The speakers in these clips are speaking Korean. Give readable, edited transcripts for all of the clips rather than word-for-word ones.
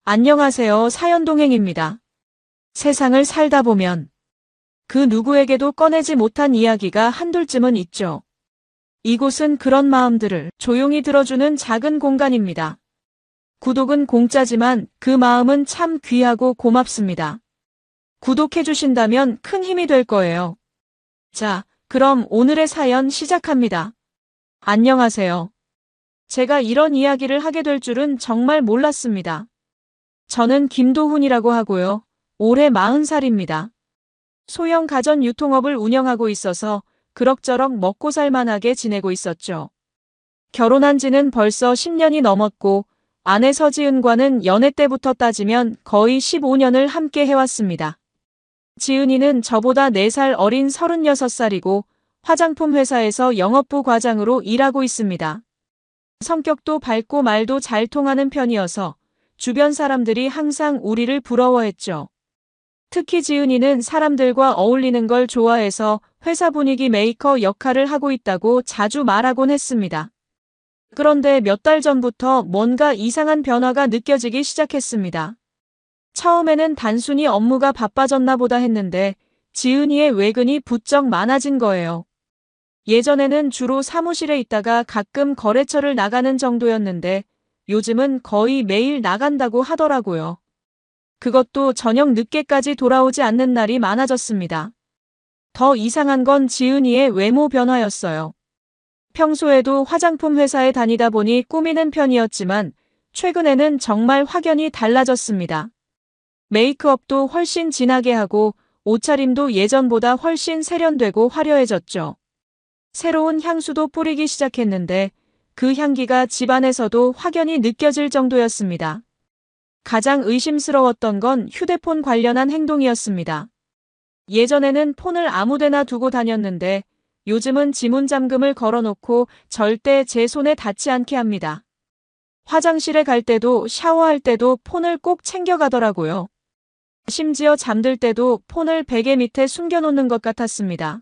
안녕하세요. 사연동행입니다. 세상을 살다 보면 그 누구에게도 꺼내지 못한 이야기가 한둘쯤은 있죠. 이곳은 그런 마음들을 조용히 들어주는 작은 공간입니다. 구독은 공짜지만 그 마음은 참 귀하고 고맙습니다. 구독해주신다면 큰 힘이 될 거예요. 자, 그럼 오늘의 사연 시작합니다. 안녕하세요. 제가 이런 이야기를 하게 될 줄은 정말 몰랐습니다. 저는 김도훈이라고 하고요. 올해 40살입니다. 소형 가전 유통업을 운영하고 있어서 그럭저럭 먹고 살만하게 지내고 있었죠. 결혼한 지는 벌써 10년이 넘었고 아내 서지은과는 연애 때부터 따지면 거의 15년을 함께 해왔습니다. 지은이는 저보다 4살 어린 36살이고 화장품 회사에서 영업부 과장으로 일하고 있습니다. 성격도 밝고 말도 잘 통하는 편이어서 주변 사람들이 항상 우리를 부러워했죠. 특히 지은이는 사람들과 어울리는 걸 좋아해서 회사 분위기 메이커 역할을 하고 있다고 자주 말하곤 했습니다. 그런데 몇 달 전부터 뭔가 이상한 변화가 느껴지기 시작했습니다. 처음에는 단순히 업무가 바빠졌나 보다 했는데 지은이의 외근이 부쩍 많아진 거예요. 예전에는 주로 사무실에 있다가 가끔 거래처를 나가는 정도였는데 요즘은 거의 매일 나간다고 하더라고요. 그것도 저녁 늦게까지 돌아오지 않는 날이 많아졌습니다. 더 이상한 건 지은이의 외모 변화였어요. 평소에도 화장품 회사에 다니다 보니 꾸미는 편이었지만 최근에는 정말 확연히 달라졌습니다. 메이크업도 훨씬 진하게 하고 옷차림도 예전보다 훨씬 세련되고 화려해졌죠. 새로운 향수도 뿌리기 시작했는데 그 향기가 집안에서도 확연히 느껴질 정도였습니다. 가장 의심스러웠던 건 휴대폰 관련한 행동이었습니다. 예전에는 폰을 아무데나 두고 다녔는데 요즘은 지문 잠금을 걸어놓고 절대 제 손에 닿지 않게 합니다. 화장실에 갈 때도 샤워할 때도 폰을 꼭 챙겨가더라고요. 심지어 잠들 때도 폰을 베개 밑에 숨겨놓는 것 같았습니다.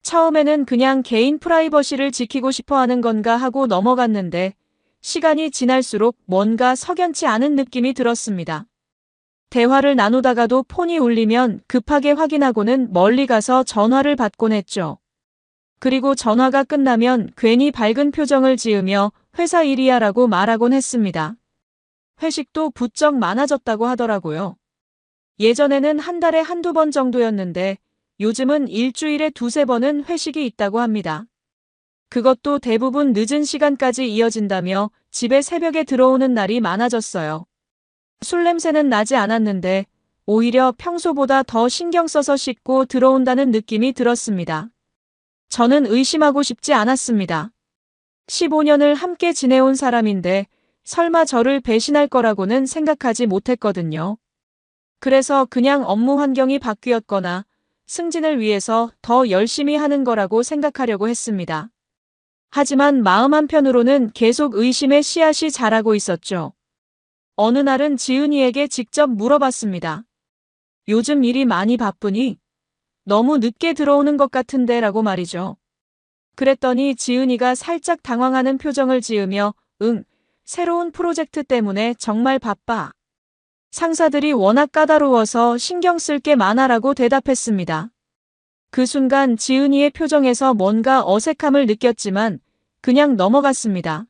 처음에는 그냥 개인 프라이버시를 지키고 싶어 하는 건가 하고 넘어갔는데 시간이 지날수록 뭔가 석연치 않은 느낌이 들었습니다. 대화를 나누다가도 폰이 울리면 급하게 확인하고는 멀리 가서 전화를 받곤 했죠. 그리고 전화가 끝나면 괜히 밝은 표정을 지으며 회사 일이야라고 말하곤 했습니다. 회식도 부쩍 많아졌다고 하더라고요. 예전에는 한 달에 한두 번 정도였는데 요즘은 일주일에 2~3번은 회식이 있다고 합니다. 그것도 대부분 늦은 시간까지 이어진다며 집에 새벽에 들어오는 날이 많아졌어요. 술 냄새는 나지 않았는데 오히려 평소보다 더 신경 써서 씻고 들어온다는 느낌이 들었습니다. 저는 의심하고 싶지 않았습니다. 15년을 함께 지내온 사람인데 설마 저를 배신할 거라고는 생각하지 못했거든요. 그래서 그냥 업무 환경이 바뀌었거나 승진을 위해서 더 열심히 하는 거라고 생각하려고 했습니다. 하지만 마음 한편으로는 계속 의심의 씨앗이 자라고 있었죠. 어느 날은 지은이에게 직접 물어봤습니다. 요즘 일이 많이 바쁘니? 너무 늦게 들어오는 것 같은데 라고 말이죠. 그랬더니 지은이가 살짝 당황하는 표정을 지으며 새로운 프로젝트 때문에 정말 바빠. 상사들이 워낙 까다로워서 신경 쓸 게 많아라고 대답했습니다. 그 순간 지은이의 표정에서 뭔가 어색함을 느꼈지만 그냥 넘어갔습니다.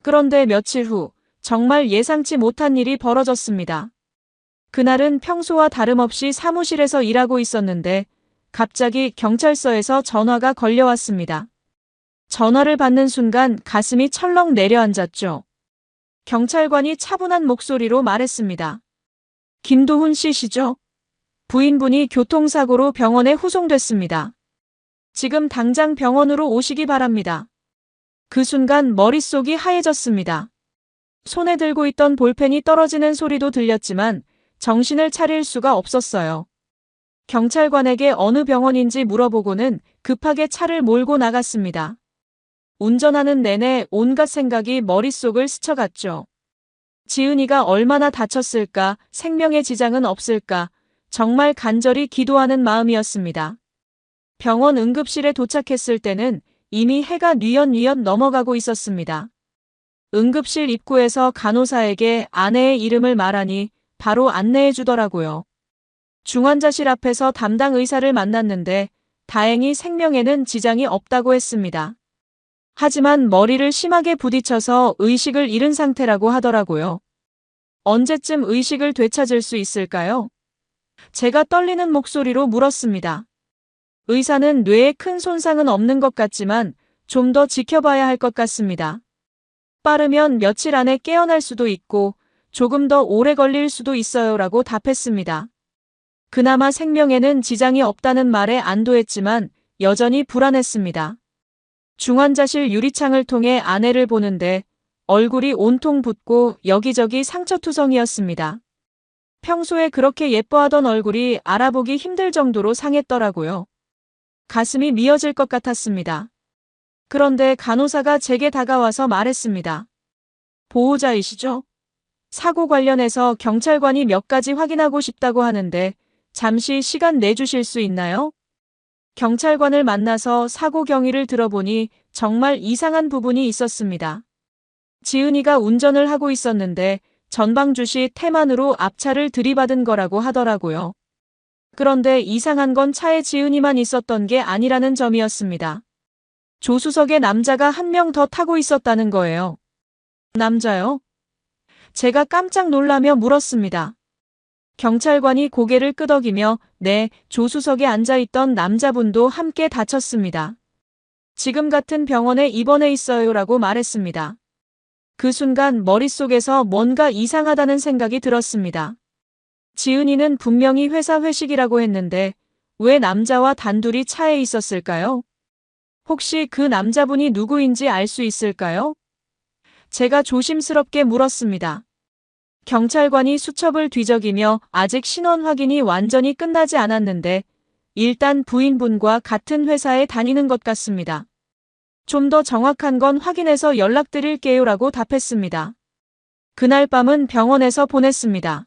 그런데 며칠 후 정말 예상치 못한 일이 벌어졌습니다. 그날은 평소와 다름없이 사무실에서 일하고 있었는데 갑자기 경찰서에서 전화가 걸려왔습니다. 전화를 받는 순간 가슴이 철렁 내려앉았죠. 경찰관이 차분한 목소리로 말했습니다. 김도훈 씨시죠? 부인분이 교통사고로 병원에 후송됐습니다. 지금 당장 병원으로 오시기 바랍니다. 그 순간 머릿속이 하얘졌습니다. 손에 들고 있던 볼펜이 떨어지는 소리도 들렸지만 정신을 차릴 수가 없었어요. 경찰관에게 어느 병원인지 물어보고는 급하게 차를 몰고 나갔습니다. 운전하는 내내 온갖 생각이 머릿속을 스쳐갔죠. 지은이가 얼마나 다쳤을까, 생명에 지장은 없을까, 정말 간절히 기도하는 마음이었습니다. 병원 응급실에 도착했을 때는 이미 해가 뉘엿뉘엿 넘어가고 있었습니다. 응급실 입구에서 간호사에게 아내의 이름을 말하니 바로 안내해 주더라고요. 중환자실 앞에서 담당 의사를 만났는데 다행히 생명에는 지장이 없다고 했습니다. 하지만 머리를 심하게 부딪혀서 의식을 잃은 상태라고 하더라고요. 언제쯤 의식을 되찾을 수 있을까요? 제가 떨리는 목소리로 물었습니다. 의사는 뇌에 큰 손상은 없는 것 같지만 좀 더 지켜봐야 할 것 같습니다. 빠르면 며칠 안에 깨어날 수도 있고 조금 더 오래 걸릴 수도 있어요라고 답했습니다. 그나마 생명에는 지장이 없다는 말에 안도했지만 여전히 불안했습니다. 중환자실 유리창을 통해 아내를 보는데 얼굴이 온통 붓고 여기저기 상처투성이었습니다. 평소에 그렇게 예뻐하던 얼굴이 알아보기 힘들 정도로 상했더라고요. 가슴이 미어질 것 같았습니다. 그런데 간호사가 제게 다가와서 말했습니다. 보호자이시죠? 사고 관련해서 경찰관이 몇 가지 확인하고 싶다고 하는데 잠시 시간 내주실 수 있나요? 경찰관을 만나서 사고 경위를 들어보니 정말 이상한 부분이 있었습니다. 지은이가 운전을 하고 있었는데 전방주시 태만으로 앞차를 들이받은 거라고 하더라고요. 그런데 이상한 건 차에 지은이만 있었던 게 아니라는 점이었습니다. 조수석에 남자가 한 명 더 타고 있었다는 거예요. 남자요? 제가 깜짝 놀라며 물었습니다. 경찰관이 고개를 끄덕이며 네, 조수석에 앉아있던 남자분도 함께 다쳤습니다. 지금 같은 병원에 입원해 있어요라고 말했습니다. 그 순간 머릿속에서 뭔가 이상하다는 생각이 들었습니다. 지은이는 분명히 회사 회식이라고 했는데 왜 남자와 단둘이 차에 있었을까요? 혹시 그 남자분이 누구인지 알 수 있을까요? 제가 조심스럽게 물었습니다. 경찰관이 수첩을 뒤적이며 아직 신원 확인이 완전히 끝나지 않았는데 일단 부인분과 같은 회사에 다니는 것 같습니다. 좀 더 정확한 건 확인해서 연락드릴게요라고 답했습니다. 그날 밤은 병원에서 보냈습니다.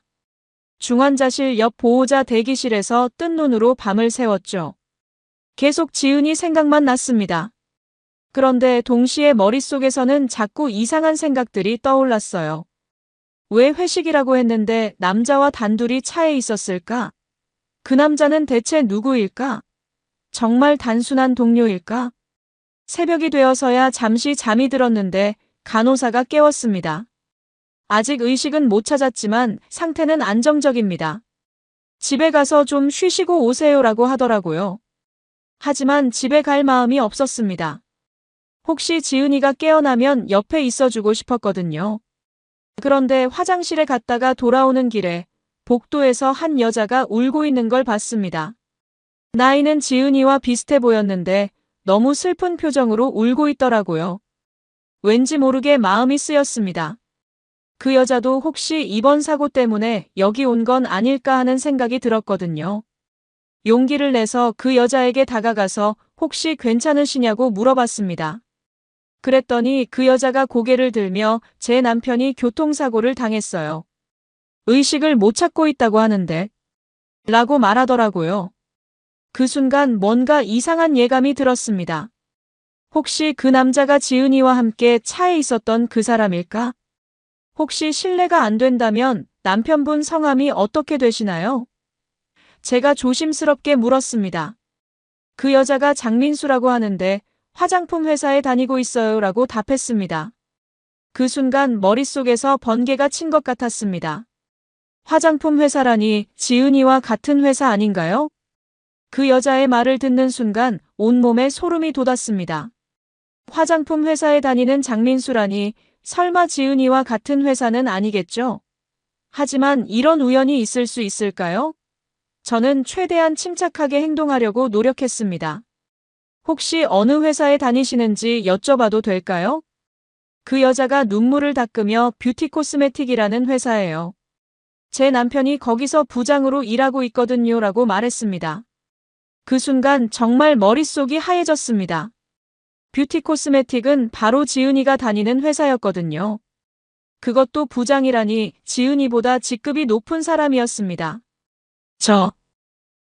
중환자실 옆 보호자 대기실에서 뜬 눈으로 밤을 새웠죠. 계속 지은이 생각만 났습니다. 그런데 동시에 머릿속에서는 자꾸 이상한 생각들이 떠올랐어요. 왜 회식이라고 했는데 남자와 단둘이 차에 있었을까? 그 남자는 대체 누구일까? 정말 단순한 동료일까? 새벽이 되어서야 잠시 잠이 들었는데 간호사가 깨웠습니다. 아직 의식은 못 찾았지만 상태는 안정적입니다. 집에 가서 좀 쉬시고 오세요라고 하더라고요. 하지만 집에 갈 마음이 없었습니다. 혹시 지은이가 깨어나면 옆에 있어주고 싶었거든요. 그런데 화장실에 갔다가 돌아오는 길에 복도에서 한 여자가 울고 있는 걸 봤습니다. 나이는 지은이와 비슷해 보였는데 너무 슬픈 표정으로 울고 있더라고요. 왠지 모르게 마음이 쓰였습니다. 그 여자도 혹시 이번 사고 때문에 여기 온 건 아닐까 하는 생각이 들었거든요. 용기를 내서 그 여자에게 다가가서 혹시 괜찮으시냐고 물어봤습니다. 그랬더니 그 여자가 고개를 들며 제 남편이 교통사고를 당했어요. 의식을 못 찾고 있다고 하는데 라고 말하더라고요. 그 순간 뭔가 이상한 예감이 들었습니다. 혹시 그 남자가 지은이와 함께 차에 있었던 그 사람일까? 혹시 실례가 안 된다면 남편분 성함이 어떻게 되시나요? 제가 조심스럽게 물었습니다. 그 여자가 장민수라고 하는데 화장품 회사에 다니고 있어요라고 답했습니다. 그 순간 머릿속에서 번개가 친 것 같았습니다. 화장품 회사라니 지은이와 같은 회사 아닌가요? 그 여자의 말을 듣는 순간 온몸에 소름이 돋았습니다. 화장품 회사에 다니는 장민수라니 설마 지은이와 같은 회사는 아니겠죠? 하지만 이런 우연이 있을 수 있을까요? 저는 최대한 침착하게 행동하려고 노력했습니다. 혹시 어느 회사에 다니시는지 여쭤봐도 될까요? 그 여자가 눈물을 닦으며 뷰티 코스메틱이라는 회사예요. 제 남편이 거기서 부장으로 일하고 있거든요 라고 말했습니다. 그 순간 정말 머릿속이 하얘졌습니다. 뷰티 코스메틱은 바로 지은이가 다니는 회사였거든요. 그것도 부장이라니 지은이보다 직급이 높은 사람이었습니다.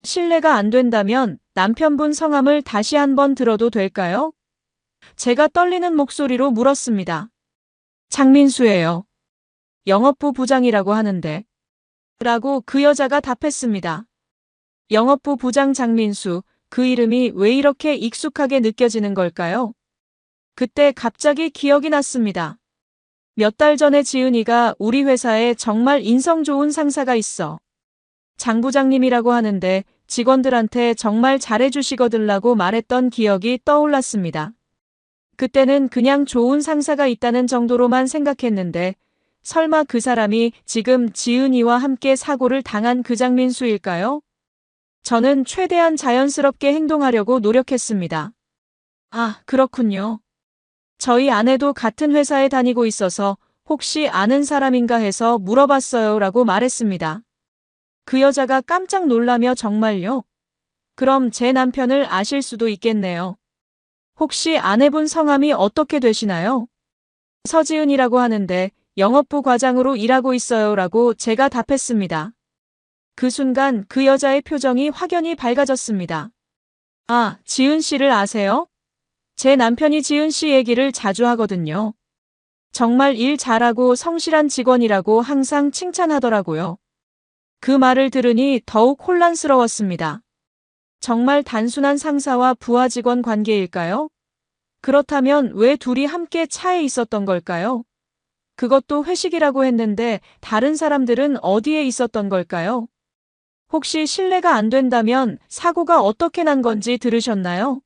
실례가 안 된다면 남편분 성함을 다시 한번 들어도 될까요? 제가 떨리는 목소리로 물었습니다. 장민수예요. 영업부 부장이라고 하는데. 라고 그 여자가 답했습니다. 영업부 부장 장민수, 그 이름이 왜 이렇게 익숙하게 느껴지는 걸까요? 그때 갑자기 기억이 났습니다. 몇 달 전에 지은이가 우리 회사에 정말 인성 좋은 상사가 있어. 장 부장님이라고 하는데 직원들한테 정말 잘해주시거들라고 말했던 기억이 떠올랐습니다. 그때는 그냥 좋은 상사가 있다는 정도로만 생각했는데 설마 그 사람이 지금 지은이와 함께 사고를 당한 그 장민수일까요? 저는 최대한 자연스럽게 행동하려고 노력했습니다. 아, 그렇군요. 저희 아내도 같은 회사에 다니고 있어서 혹시 아는 사람인가 해서 물어봤어요 라고 말했습니다. 그 여자가 깜짝 놀라며 정말요? 그럼 제 남편을 아실 수도 있겠네요. 혹시 아내분 성함이 어떻게 되시나요? 서지은이라고 하는데 영업부 과장으로 일하고 있어요 라고 제가 답했습니다. 그 순간 그 여자의 표정이 확연히 밝아졌습니다. 아, 지은 씨를 아세요? 제 남편이 지은 씨 얘기를 자주 하거든요. 정말 일 잘하고 성실한 직원이라고 항상 칭찬하더라고요. 그 말을 들으니 더욱 혼란스러웠습니다. 정말 단순한 상사와 부하 직원 관계일까요? 그렇다면 왜 둘이 함께 차에 있었던 걸까요? 그것도 회식이라고 했는데 다른 사람들은 어디에 있었던 걸까요? 혹시 실례가 안 된다면 사고가 어떻게 난 건지 들으셨나요?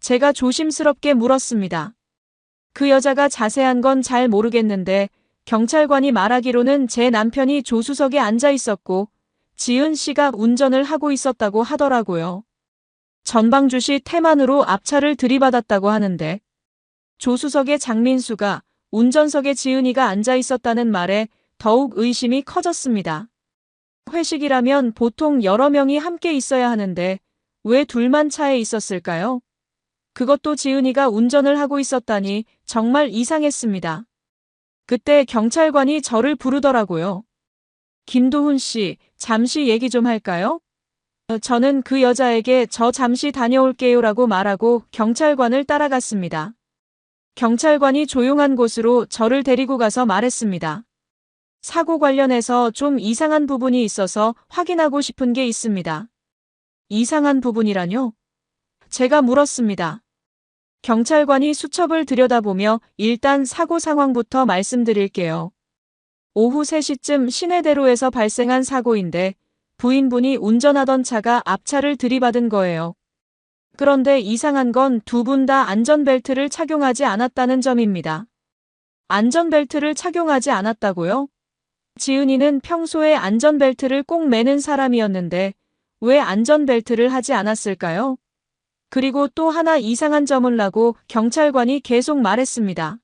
제가 조심스럽게 물었습니다. 그 여자가 자세한 건 잘 모르겠는데 경찰관이 말하기로는 제 남편이 조수석에 앉아 있었고 지은 씨가 운전을 하고 있었다고 하더라고요. 전방주시 태만으로 앞차를 들이받았다고 하는데 조수석에 장민수가 운전석에 지은이가 앉아 있었다는 말에 더욱 의심이 커졌습니다. 회식이라면 보통 여러 명이 함께 있어야 하는데 왜 둘만 차에 있었을까요? 그것도 지은이가 운전을 하고 있었다니 정말 이상했습니다. 그때 경찰관이 저를 부르더라고요. 김도훈 씨, 잠시 얘기 좀 할까요? 저는 그 여자에게 저 잠시 다녀올게요라고 말하고 경찰관을 따라갔습니다. 경찰관이 조용한 곳으로 저를 데리고 가서 말했습니다. 사고 관련해서 좀 이상한 부분이 있어서 확인하고 싶은 게 있습니다. 이상한 부분이라뇨? 제가 물었습니다. 경찰관이 수첩을 들여다보며 일단 사고 상황부터 말씀드릴게요. 오후 3시쯤 시내대로에서 발생한 사고인데 부인분이 운전하던 차가 앞차를 들이받은 거예요. 그런데 이상한 건 두 분 다 안전벨트를 착용하지 않았다는 점입니다. 안전벨트를 착용하지 않았다고요? 지은이는 평소에 안전벨트를 꼭 매는 사람이었는데 왜 안전벨트를 하지 않았을까요? 그리고 또 하나 이상한 점을 라고 경찰관이 계속 말했습니다.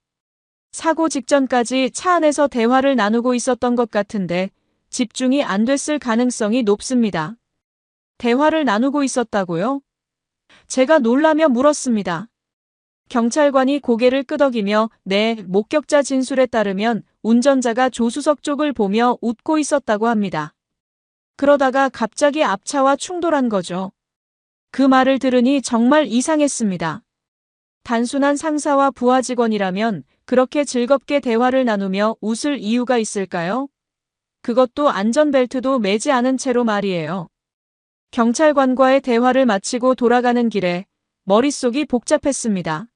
사고 직전까지 차 안에서 대화를 나누고 있었던 것 같은데 집중이 안 됐을 가능성이 높습니다. 대화를 나누고 있었다고요? 제가 놀라며 물었습니다. 경찰관이 고개를 끄덕이며 네, 목격자 진술에 따르면 운전자가 조수석 쪽을 보며 웃고 있었다고 합니다. 그러다가 갑자기 앞차와 충돌한 거죠. 그 말을 들으니 정말 이상했습니다. 단순한 상사와 부하 직원이라면 그렇게 즐겁게 대화를 나누며 웃을 이유가 있을까요? 그것도 안전벨트도 매지 않은 채로 말이에요. 경찰관과의 대화를 마치고 돌아가는 길에 머릿속이 복잡했습니다.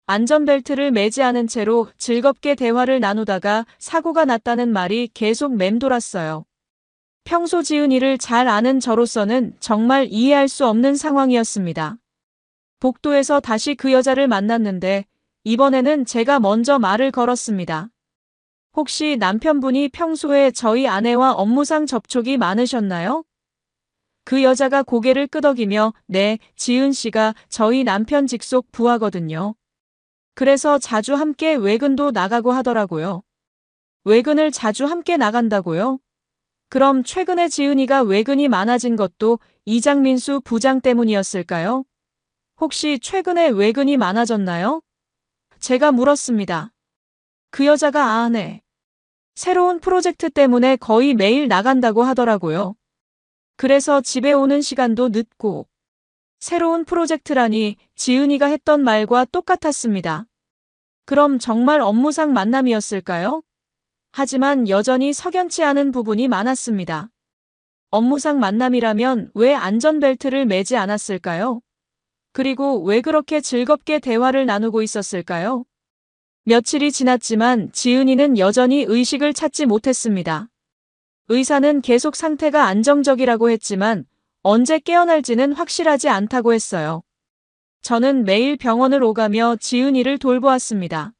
안전벨트를 매지 않은 채로 즐겁게 대화를 나누다가 사고가 났다는 말이 계속 맴돌았어요. 평소 지은이를 잘 아는 저로서는 정말 이해할 수 없는 상황이었습니다. 복도에서 다시 그 여자를 만났는데 이번에는 제가 먼저 말을 걸었습니다. 혹시 남편분이 평소에 저희 아내와 업무상 접촉이 많으셨나요? 그 여자가 고개를 끄덕이며 네, 지은 씨가 저희 남편 직속 부하거든요. 그래서 자주 함께 외근도 나가고 하더라고요. 외근을 자주 함께 나간다고요? 그럼 최근에 지은이가 외근이 많아진 것도 이장민수 부장 때문이었을까요? 혹시 최근에 외근이 많아졌나요? 제가 물었습니다. 그 여자가 아, 네. 새로운 프로젝트 때문에 거의 매일 나간다고 하더라고요. 그래서 집에 오는 시간도 늦고. 새로운 프로젝트라니 지은이가 했던 말과 똑같았습니다. 그럼 정말 업무상 만남이었을까요? 하지만 여전히 석연치 않은 부분이 많았습니다. 업무상 만남이라면 왜 안전벨트를 매지 않았을까요? 그리고 왜 그렇게 즐겁게 대화를 나누고 있었을까요? 며칠이 지났지만 지은이는 여전히 의식을 찾지 못했습니다. 의사는 계속 상태가 안정적이라고 했지만 언제 깨어날지는 확실하지 않다고 했어요. 저는 매일 병원을 오가며 지은이를 돌보았습니다.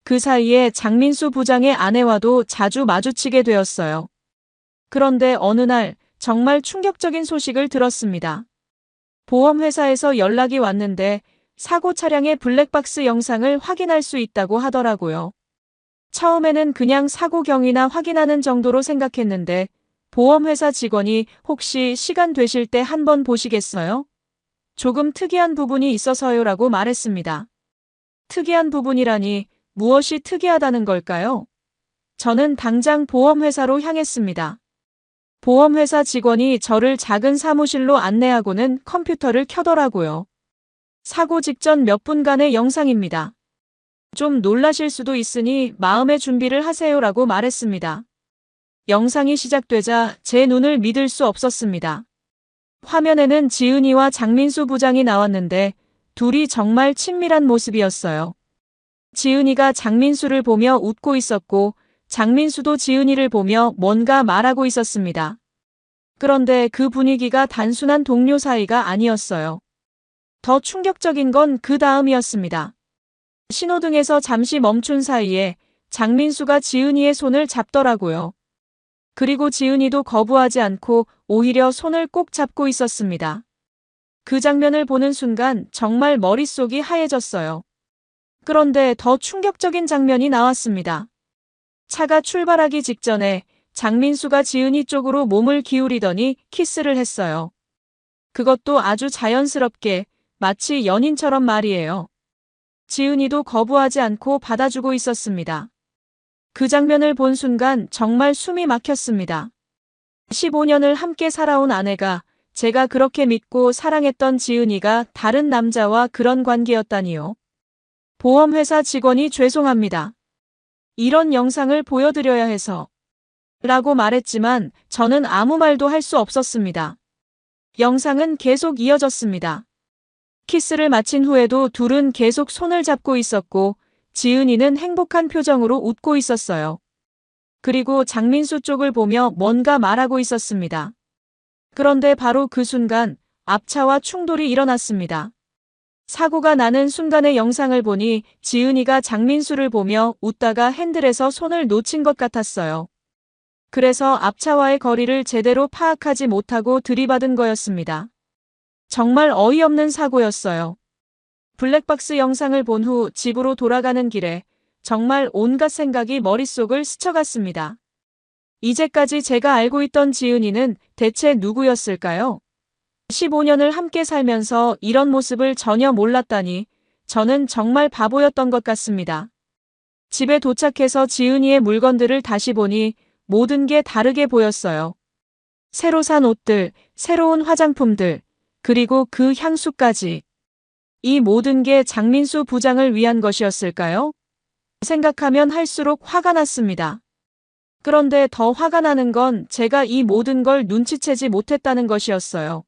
그 사이에 장민수 부장의 아내와도 자주 마주치게 되었어요. 그런데 어느 날 정말 충격적인 소식을 들었습니다. 보험회사에서 연락이 왔는데 사고 차량의 블랙박스 영상을 확인할 수 있다고 하더라고요. 처음에는 그냥 사고 경위나 확인하는 정도로 생각했는데 보험회사 직원이 혹시 시간 되실 때 한번 보시겠어요? 조금 특이한 부분이 있어서요라고 말했습니다. 특이한 부분이라니 무엇이 특이하다는 걸까요? 저는 당장 보험회사로 향했습니다. 보험회사 직원이 저를 작은 사무실로 안내하고는 컴퓨터를 켜더라고요. 사고 직전 몇 분간의 영상입니다. 좀 놀라실 수도 있으니 마음의 준비를 하세요라고 말했습니다. 영상이 시작되자 제 눈을 믿을 수 없었습니다. 화면에는 지은이와 장민수 부장이 나왔는데 둘이 정말 친밀한 모습이었어요. 지은이가 장민수를 보며 웃고 있었고 장민수도 지은이를 보며 뭔가 말하고 있었습니다. 그런데 그 분위기가 단순한 동료 사이가 아니었어요. 더 충격적인 건 그 다음이었습니다. 신호등에서 잠시 멈춘 사이에 장민수가 지은이의 손을 잡더라고요. 그리고 지은이도 거부하지 않고 오히려 손을 꼭 잡고 있었습니다. 그 장면을 보는 순간 정말 머릿속이 하얘졌어요. 그런데 더 충격적인 장면이 나왔습니다. 차가 출발하기 직전에 장민수가 지은이 쪽으로 몸을 기울이더니 키스를 했어요. 그것도 아주 자연스럽게 마치 연인처럼 말이에요. 지은이도 거부하지 않고 받아주고 있었습니다. 그 장면을 본 순간 정말 숨이 막혔습니다. 15년을 함께 살아온 아내가 제가 그렇게 믿고 사랑했던 지은이가 다른 남자와 그런 관계였다니요. 보험회사 직원이 죄송합니다. 이런 영상을 보여드려야 해서 라고 말했지만 저는 아무 말도 할 수 없었습니다. 영상은 계속 이어졌습니다. 키스를 마친 후에도 둘은 계속 손을 잡고 있었고 지은이는 행복한 표정으로 웃고 있었어요. 그리고 장민수 쪽을 보며 뭔가 말하고 있었습니다. 그런데 바로 그 순간 앞차와 충돌이 일어났습니다. 사고가 나는 순간의 영상을 보니 지은이가 장민수를 보며 웃다가 핸들에서 손을 놓친 것 같았어요. 그래서 앞차와의 거리를 제대로 파악하지 못하고 들이받은 거였습니다. 정말 어이없는 사고였어요. 블랙박스 영상을 본 후 집으로 돌아가는 길에 정말 온갖 생각이 머릿속을 스쳐갔습니다. 이제까지 제가 알고 있던 지은이는 대체 누구였을까요? 15년을 함께 살면서 이런 모습을 전혀 몰랐다니 저는 정말 바보였던 것 같습니다. 집에 도착해서 지은이의 물건들을 다시 보니 모든 게 다르게 보였어요. 새로 산 옷들, 새로운 화장품들, 그리고 그 향수까지. 이 모든 게 장민수 부장을 위한 것이었을까요? 생각하면 할수록 화가 났습니다. 그런데 더 화가 나는 건 제가 이 모든 걸 눈치채지 못했다는 것이었어요.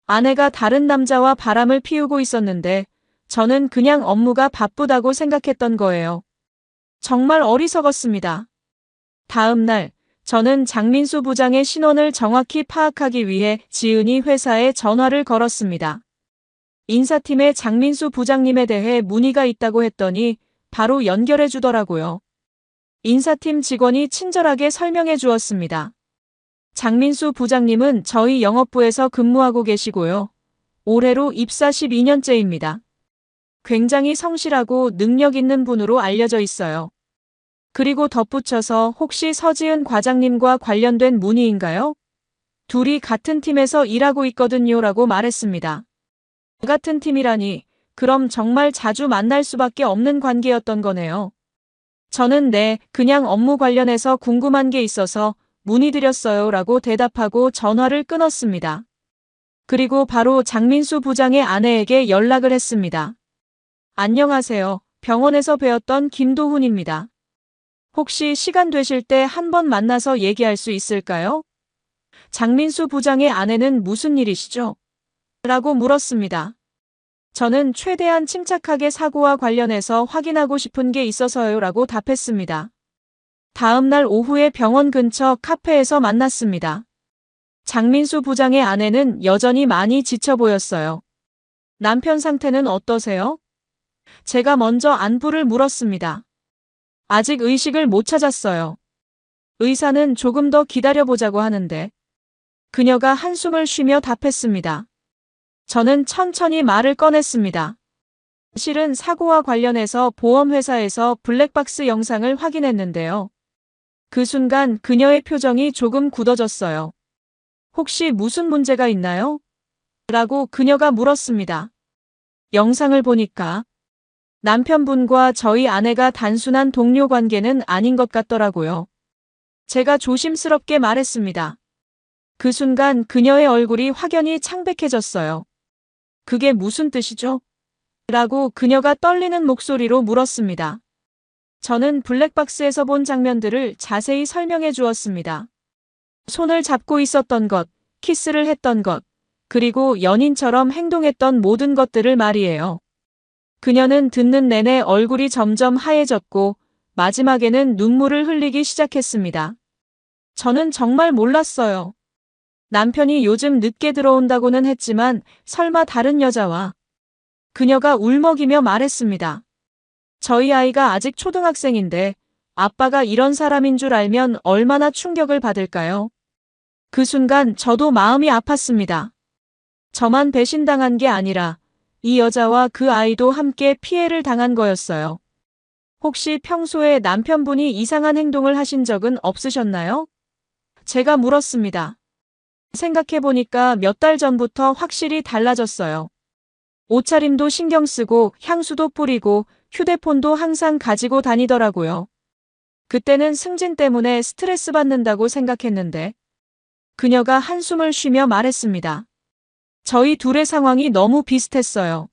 아내가 다른 남자와 바람을 피우고 있었는데 저는 그냥 업무가 바쁘다고 생각했던 거예요. 정말 어리석었습니다. 다음 날 저는 장민수 부장의 신원을 정확히 파악하기 위해 지은이 회사에 전화를 걸었습니다. 인사팀에 장민수 부장님에 대해 문의가 있다고 했더니 바로 연결해 주더라고요. 인사팀 직원이 친절하게 설명해 주었습니다. 장민수 부장님은 저희 영업부에서 근무하고 계시고요. 올해로 입사 12년째입니다. 굉장히 성실하고 능력 있는 분으로 알려져 있어요. 그리고 덧붙여서 혹시 서지은 과장님과 관련된 문의인가요? 둘이 같은 팀에서 일하고 있거든요 라고 말했습니다. 같은 팀이라니 그럼 정말 자주 만날 수밖에 없는 관계였던 거네요. 저는 네, 그냥 업무 관련해서 궁금한 게 있어서 문의드렸어요 라고 대답하고 전화를 끊었습니다. 그리고 바로 장민수 부장의 아내에게 연락을 했습니다. 안녕하세요. 병원에서 배웠던 김도훈입니다. 혹시 시간 되실 때 한번 만나서 얘기할 수 있을까요? 장민수 부장의 아내는 무슨 일이시죠? 라고 물었습니다. 저는 최대한 침착하게 사고와 관련해서 확인하고 싶은 게 있어서요 라고 답했습니다. 다음 날 오후에 병원 근처 카페에서 만났습니다. 장민수 부장의 아내는 여전히 많이 지쳐 보였어요. 남편 상태는 어떠세요? 제가 먼저 안부를 물었습니다. 아직 의식을 못 찾았어요. 의사는 조금 더 기다려보자고 하는데 그녀가 한숨을 쉬며 답했습니다. 저는 천천히 말을 꺼냈습니다. 실은 사고와 관련해서 보험회사에서 블랙박스 영상을 확인했는데요. 그 순간 그녀의 표정이 조금 굳어졌어요. 혹시 무슨 문제가 있나요? 라고 그녀가 물었습니다. 영상을 보니까 남편분과 저희 아내가 단순한 동료 관계는 아닌 것 같더라고요. 제가 조심스럽게 말했습니다. 그 순간 그녀의 얼굴이 확연히 창백해졌어요. 그게 무슨 뜻이죠? 라고 그녀가 떨리는 목소리로 물었습니다. 저는 블랙박스에서 본 장면들을 자세히 설명해 주었습니다. 손을 잡고 있었던 것, 키스를 했던 것, 그리고 연인처럼 행동했던 모든 것들을 말이에요. 그녀는 듣는 내내 얼굴이 점점 하얘졌고 마지막에는 눈물을 흘리기 시작했습니다. 저는 정말 몰랐어요. 남편이 요즘 늦게 들어온다고는 했지만 설마 다른 여자와. 그녀가 울먹이며 말했습니다. 저희 아이가 아직 초등학생인데 아빠가 이런 사람인 줄 알면 얼마나 충격을 받을까요? 그 순간 저도 마음이 아팠습니다. 저만 배신당한 게 아니라 이 여자와 그 아이도 함께 피해를 당한 거였어요. 혹시 평소에 남편분이 이상한 행동을 하신 적은 없으셨나요? 제가 물었습니다. 생각해보니까 몇 달 전부터 확실히 달라졌어요. 옷차림도 신경 쓰고 향수도 뿌리고 휴대폰도 항상 가지고 다니더라고요. 그때는 승진 때문에 스트레스 받는다고 생각했는데 그녀가 한숨을 쉬며 말했습니다. 저희 둘의 상황이 너무 비슷했어요.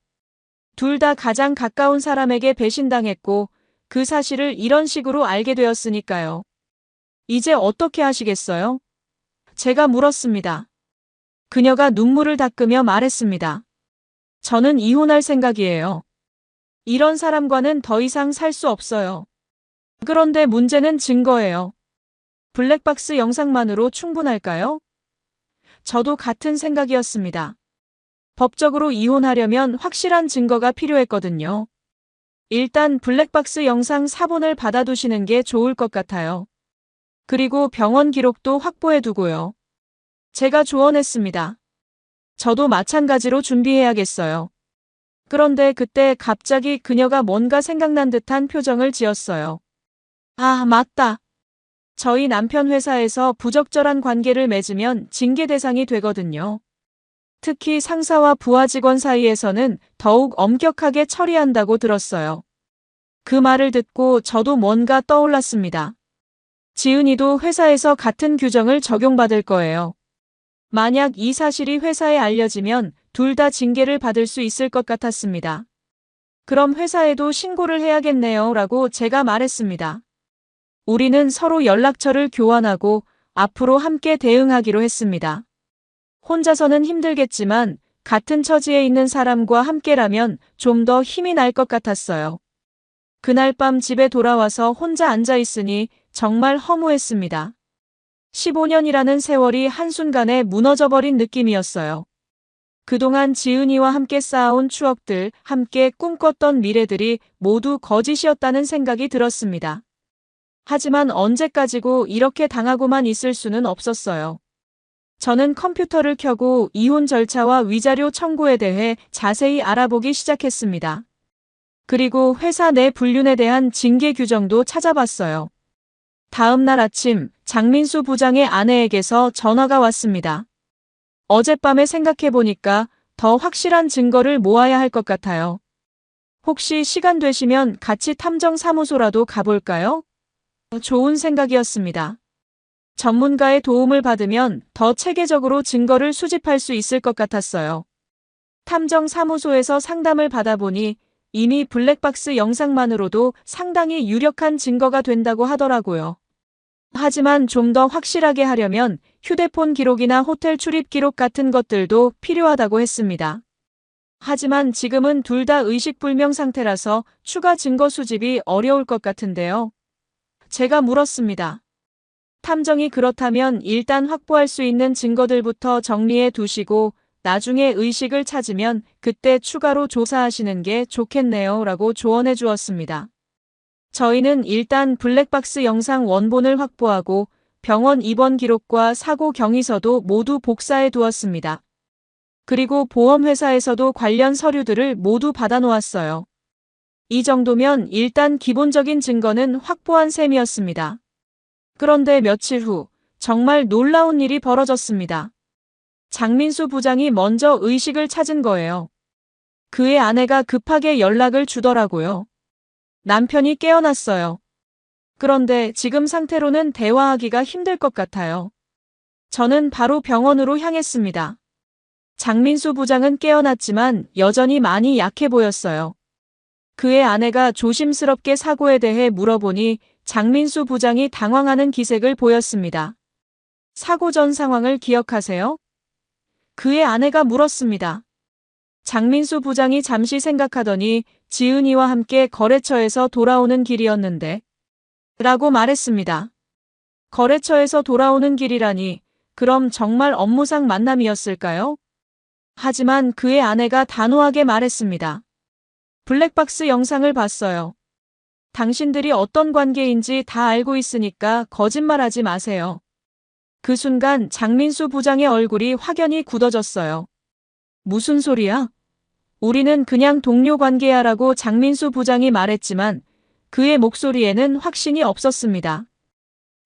둘 다 가장 가까운 사람에게 배신당했고 그 사실을 이런 식으로 알게 되었으니까요. 이제 어떻게 하시겠어요? 제가 물었습니다. 그녀가 눈물을 닦으며 말했습니다. 저는 이혼할 생각이에요. 이런 사람과는 더 이상 살 수 없어요. 그런데 문제는 증거예요. 블랙박스 영상만으로 충분할까요? 저도 같은 생각이었습니다. 법적으로 이혼하려면 확실한 증거가 필요했거든요. 일단 블랙박스 영상 사본을 받아두시는 게 좋을 것 같아요. 그리고 병원 기록도 확보해두고요. 제가 조언했습니다. 저도 마찬가지로 준비해야겠어요. 그런데 그때 갑자기 그녀가 뭔가 생각난 듯한 표정을 지었어요. 아, 맞다. 저희 남편 회사에서 부적절한 관계를 맺으면 징계 대상이 되거든요. 특히 상사와 부하 직원 사이에서는 더욱 엄격하게 처리한다고 들었어요. 그 말을 듣고 저도 뭔가 떠올랐습니다. 지은이도 회사에서 같은 규정을 적용받을 거예요. 만약 이 사실이 회사에 알려지면 둘 다 징계를 받을 수 있을 것 같았습니다. 그럼 회사에도 신고를 해야겠네요 라고 제가 말했습니다. 우리는 서로 연락처를 교환하고 앞으로 함께 대응하기로 했습니다. 혼자서는 힘들겠지만 같은 처지에 있는 사람과 함께라면 좀 더 힘이 날 것 같았어요. 그날 밤 집에 돌아와서 혼자 앉아 있으니 정말 허무했습니다. 15년이라는 세월이 한순간에 무너져버린 느낌이었어요. 그동안 지은이와 함께 쌓아온 추억들, 함께 꿈꿨던 미래들이 모두 거짓이었다는 생각이 들었습니다. 하지만 언제까지고 이렇게 당하고만 있을 수는 없었어요. 저는 컴퓨터를 켜고 이혼 절차와 위자료 청구에 대해 자세히 알아보기 시작했습니다. 그리고 회사 내 불륜에 대한 징계 규정도 찾아봤어요. 다음 날 아침 장민수 부장의 아내에게서 전화가 왔습니다. 어젯밤에 생각해보니까 더 확실한 증거를 모아야 할 것 같아요. 혹시 시간 되시면 같이 탐정사무소라도 가볼까요? 좋은 생각이었습니다. 전문가의 도움을 받으면 더 체계적으로 증거를 수집할 수 있을 것 같았어요. 탐정사무소에서 상담을 받아보니 이미 블랙박스 영상만으로도 상당히 유력한 증거가 된다고 하더라고요. 하지만 좀 더 확실하게 하려면 휴대폰 기록이나 호텔 출입 기록 같은 것들도 필요하다고 했습니다. 하지만 지금은 둘 다 의식불명 상태라서 추가 증거 수집이 어려울 것 같은데요. 제가 물었습니다. 탐정이 그렇다면 일단 확보할 수 있는 증거들부터 정리해 두시고 나중에 의식을 찾으면 그때 추가로 조사하시는 게 좋겠네요 라고 조언해 주었습니다. 저희는 일단 블랙박스 영상 원본을 확보하고 병원 입원 기록과 사고 경위서도 모두 복사해 두었습니다. 그리고 보험회사에서도 관련 서류들을 모두 받아놓았어요. 이 정도면 일단 기본적인 증거는 확보한 셈이었습니다. 그런데 며칠 후 정말 놀라운 일이 벌어졌습니다. 장민수 부장이 먼저 의식을 찾은 거예요. 그의 아내가 급하게 연락을 주더라고요. 남편이 깨어났어요. 그런데 지금 상태로는 대화하기가 힘들 것 같아요. 저는 바로 병원으로 향했습니다. 장민수 부장은 깨어났지만 여전히 많이 약해 보였어요. 그의 아내가 조심스럽게 사고에 대해 물어보니 장민수 부장이 당황하는 기색을 보였습니다. 사고 전 상황을 기억하세요? 그의 아내가 물었습니다. 장민수 부장이 잠시 생각하더니 지은이와 함께 거래처에서 돌아오는 길이었는데 라고 말했습니다. 거래처에서 돌아오는 길이라니 그럼 정말 업무상 만남이었을까요? 하지만 그의 아내가 단호하게 말했습니다. 블랙박스 영상을 봤어요. 당신들이 어떤 관계인지 다 알고 있으니까 거짓말하지 마세요. 그 순간 장민수 부장의 얼굴이 확연히 굳어졌어요. 무슨 소리야? 우리는 그냥 동료 관계야라고 장민수 부장이 말했지만 그의 목소리에는 확신이 없었습니다.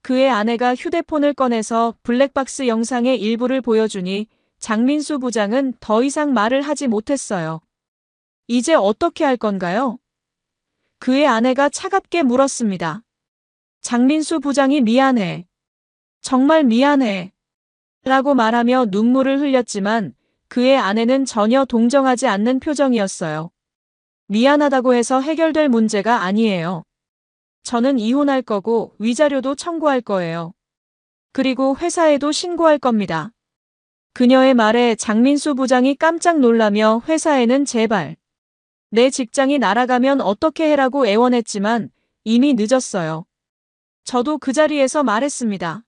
그의 아내가 휴대폰을 꺼내서 블랙박스 영상의 일부를 보여주니 장민수 부장은 더 이상 말을 하지 못했어요. 이제 어떻게 할 건가요? 그의 아내가 차갑게 물었습니다. 장민수 부장이 미안해. 정말 미안해. 라고 말하며 눈물을 흘렸지만 그의 아내는 전혀 동정하지 않는 표정이었어요. 미안하다고 해서 해결될 문제가 아니에요. 저는 이혼할 거고 위자료도 청구할 거예요. 그리고 회사에도 신고할 겁니다. 그녀의 말에 장민수 부장이 깜짝 놀라며 회사에는 제발 내 직장이 날아가면 어떻게 해라고 애원했지만 이미 늦었어요. 저도 그 자리에서 말했습니다.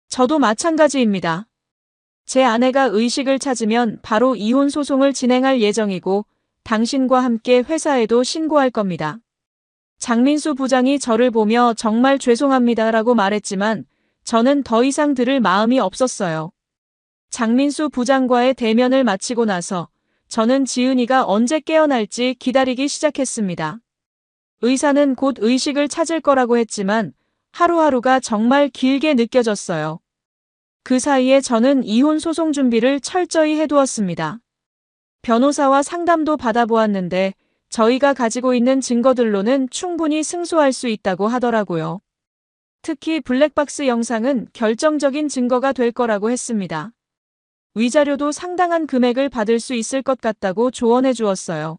저도 마찬가지입니다. 제 아내가 의식을 찾으면 바로 이혼 소송을 진행할 예정이고 당신과 함께 회사에도 신고할 겁니다. 장민수 부장이 저를 보며 정말 죄송합니다라고 말했지만 저는 더 이상 들을 마음이 없었어요. 장민수 부장과의 대면을 마치고 나서 저는 지은이가 언제 깨어날지 기다리기 시작했습니다. 의사는 곧 의식을 찾을 거라고 했지만 하루하루가 정말 길게 느껴졌어요. 그 사이에 저는 이혼 소송 준비를 철저히 해두었습니다. 변호사와 상담도 받아보았는데 저희가 가지고 있는 증거들로는 충분히 승소할 수 있다고 하더라고요. 특히 블랙박스 영상은 결정적인 증거가 될 거라고 했습니다. 위자료도 상당한 금액을 받을 수 있을 것 같다고 조언해 주었어요.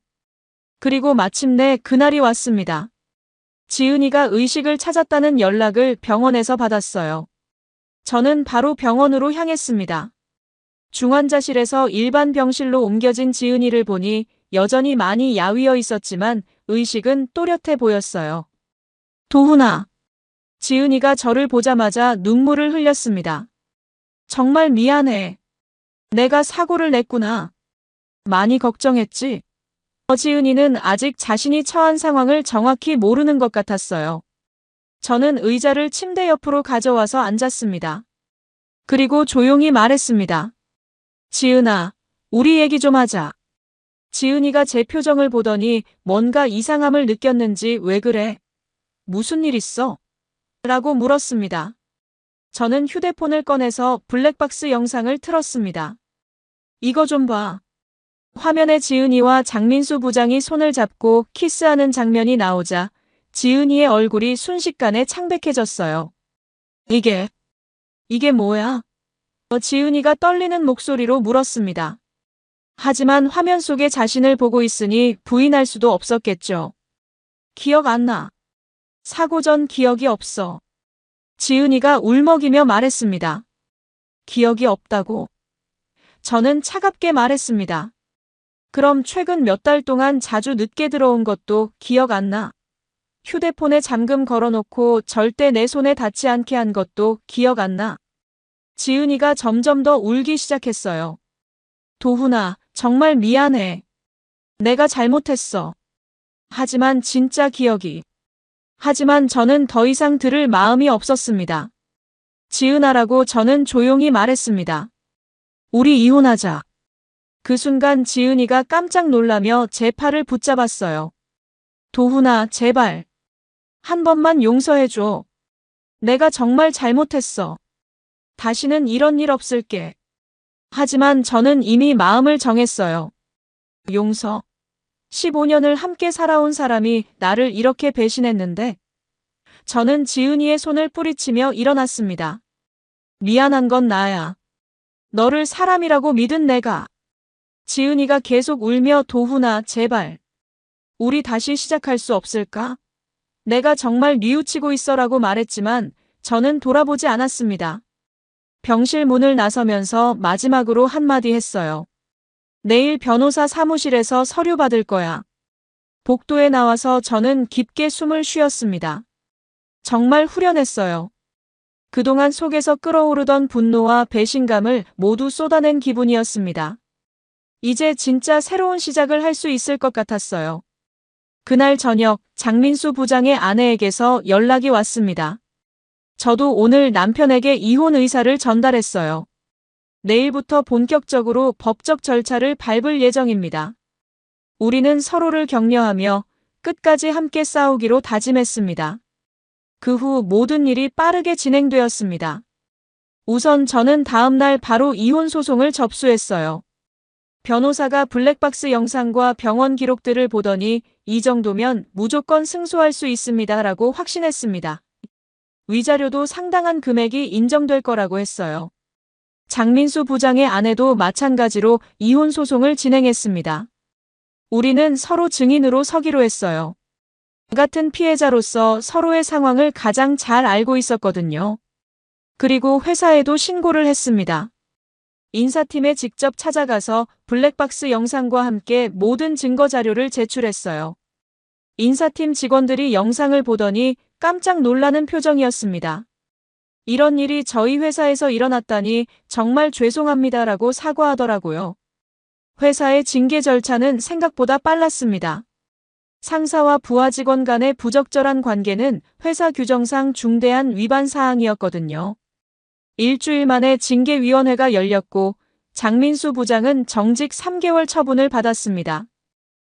그리고 마침내 그날이 왔습니다. 지은이가 의식을 찾았다는 연락을 병원에서 받았어요. 저는 바로 병원으로 향했습니다. 중환자실에서 일반 병실로 옮겨진 지은이를 보니 여전히 많이 야위어 있었지만 의식은 또렷해 보였어요. 도훈아. 지은이가 저를 보자마자 눈물을 흘렸습니다. 정말 미안해. 내가 사고를 냈구나. 많이 걱정했지? 지은이는 아직 자신이 처한 상황을 정확히 모르는 것 같았어요. 저는 의자를 침대 옆으로 가져와서 앉았습니다. 그리고 조용히 말했습니다. 지은아, 우리 얘기 좀 하자. 지은이가 제 표정을 보더니 뭔가 이상함을 느꼈는지 왜 그래? 무슨 일 있어? 라고 물었습니다. 저는 휴대폰을 꺼내서 블랙박스 영상을 틀었습니다. 이거 좀 봐. 화면에 지은이와 장민수 부장이 손을 잡고 키스하는 장면이 나오자 지은이의 얼굴이 순식간에 창백해졌어요. 이게 뭐야? 지은이가 떨리는 목소리로 물었습니다. 하지만 화면 속에 자신을 보고 있으니 부인할 수도 없었겠죠. 기억 안 나. 사고 전 기억이 없어. 지은이가 울먹이며 말했습니다. 기억이 없다고. 저는 차갑게 말했습니다. 그럼 최근 몇 달 동안 자주 늦게 들어온 것도 기억 안 나. 휴대폰에 잠금 걸어놓고 절대 내 손에 닿지 않게 한 것도 기억 안 나. 지은이가 점점 더 울기 시작했어요. 도훈아, 정말 미안해. 내가 잘못했어. 하지만 진짜 기억이. 하지만 저는 더 이상 들을 마음이 없었습니다. 지은아라고 저는 조용히 말했습니다. 우리 이혼하자. 그 순간 지은이가 깜짝 놀라며 제 팔을 붙잡았어요. 도훈아, 제발. 한 번만 용서해줘. 내가 정말 잘못했어. 다시는 이런 일 없을게. 하지만 저는 이미 마음을 정했어요. 용서. 15년을 함께 살아온 사람이 나를 이렇게 배신했는데. 저는 지은이의 손을 뿌리치며 일어났습니다. 미안한 건 나야. 너를 사람이라고 믿은 내가. 지은이가 계속 울며 도훈아, 제발. 우리 다시 시작할 수 없을까? 내가 정말 뉘우치고 있어라고 말했지만 저는 돌아보지 않았습니다. 병실 문을 나서면서 마지막으로 한마디 했어요. 내일 변호사 사무실에서 서류 받을 거야. 복도에 나와서 저는 깊게 숨을 쉬었습니다. 정말 후련했어요. 그동안 속에서 끓어오르던 분노와 배신감을 모두 쏟아낸 기분이었습니다. 이제 진짜 새로운 시작을 할 수 있을 것 같았어요. 그날 저녁 장민수 부장의 아내에게서 연락이 왔습니다. 저도 오늘 남편에게 이혼 의사를 전달했어요. 내일부터 본격적으로 법적 절차를 밟을 예정입니다. 우리는 서로를 격려하며 끝까지 함께 싸우기로 다짐했습니다. 그 후 모든 일이 빠르게 진행되었습니다. 우선 저는 다음 날 바로 이혼 소송을 접수했어요. 변호사가 블랙박스 영상과 병원 기록들을 보더니 이 정도면 무조건 승소할 수 있습니다라고 확신했습니다. 위자료도 상당한 금액이 인정될 거라고 했어요. 장민수 부장의 아내도 마찬가지로 이혼 소송을 진행했습니다. 우리는 서로 증인으로 서기로 했어요. 같은 피해자로서 서로의 상황을 가장 잘 알고 있었거든요. 그리고 회사에도 신고를 했습니다. 인사팀에 직접 찾아가서 블랙박스 영상과 함께 모든 증거 자료를 제출했어요. 인사팀 직원들이 영상을 보더니 깜짝 놀라는 표정이었습니다. 이런 일이 저희 회사에서 일어났다니 정말 죄송합니다라고 사과하더라고요. 회사의 징계 절차는 생각보다 빨랐습니다. 상사와 부하 직원 간의 부적절한 관계는 회사 규정상 중대한 위반 사항이었거든요. 일주일 만에 징계위원회가 열렸고 장민수 부장은 정직 3개월 처분을 받았습니다.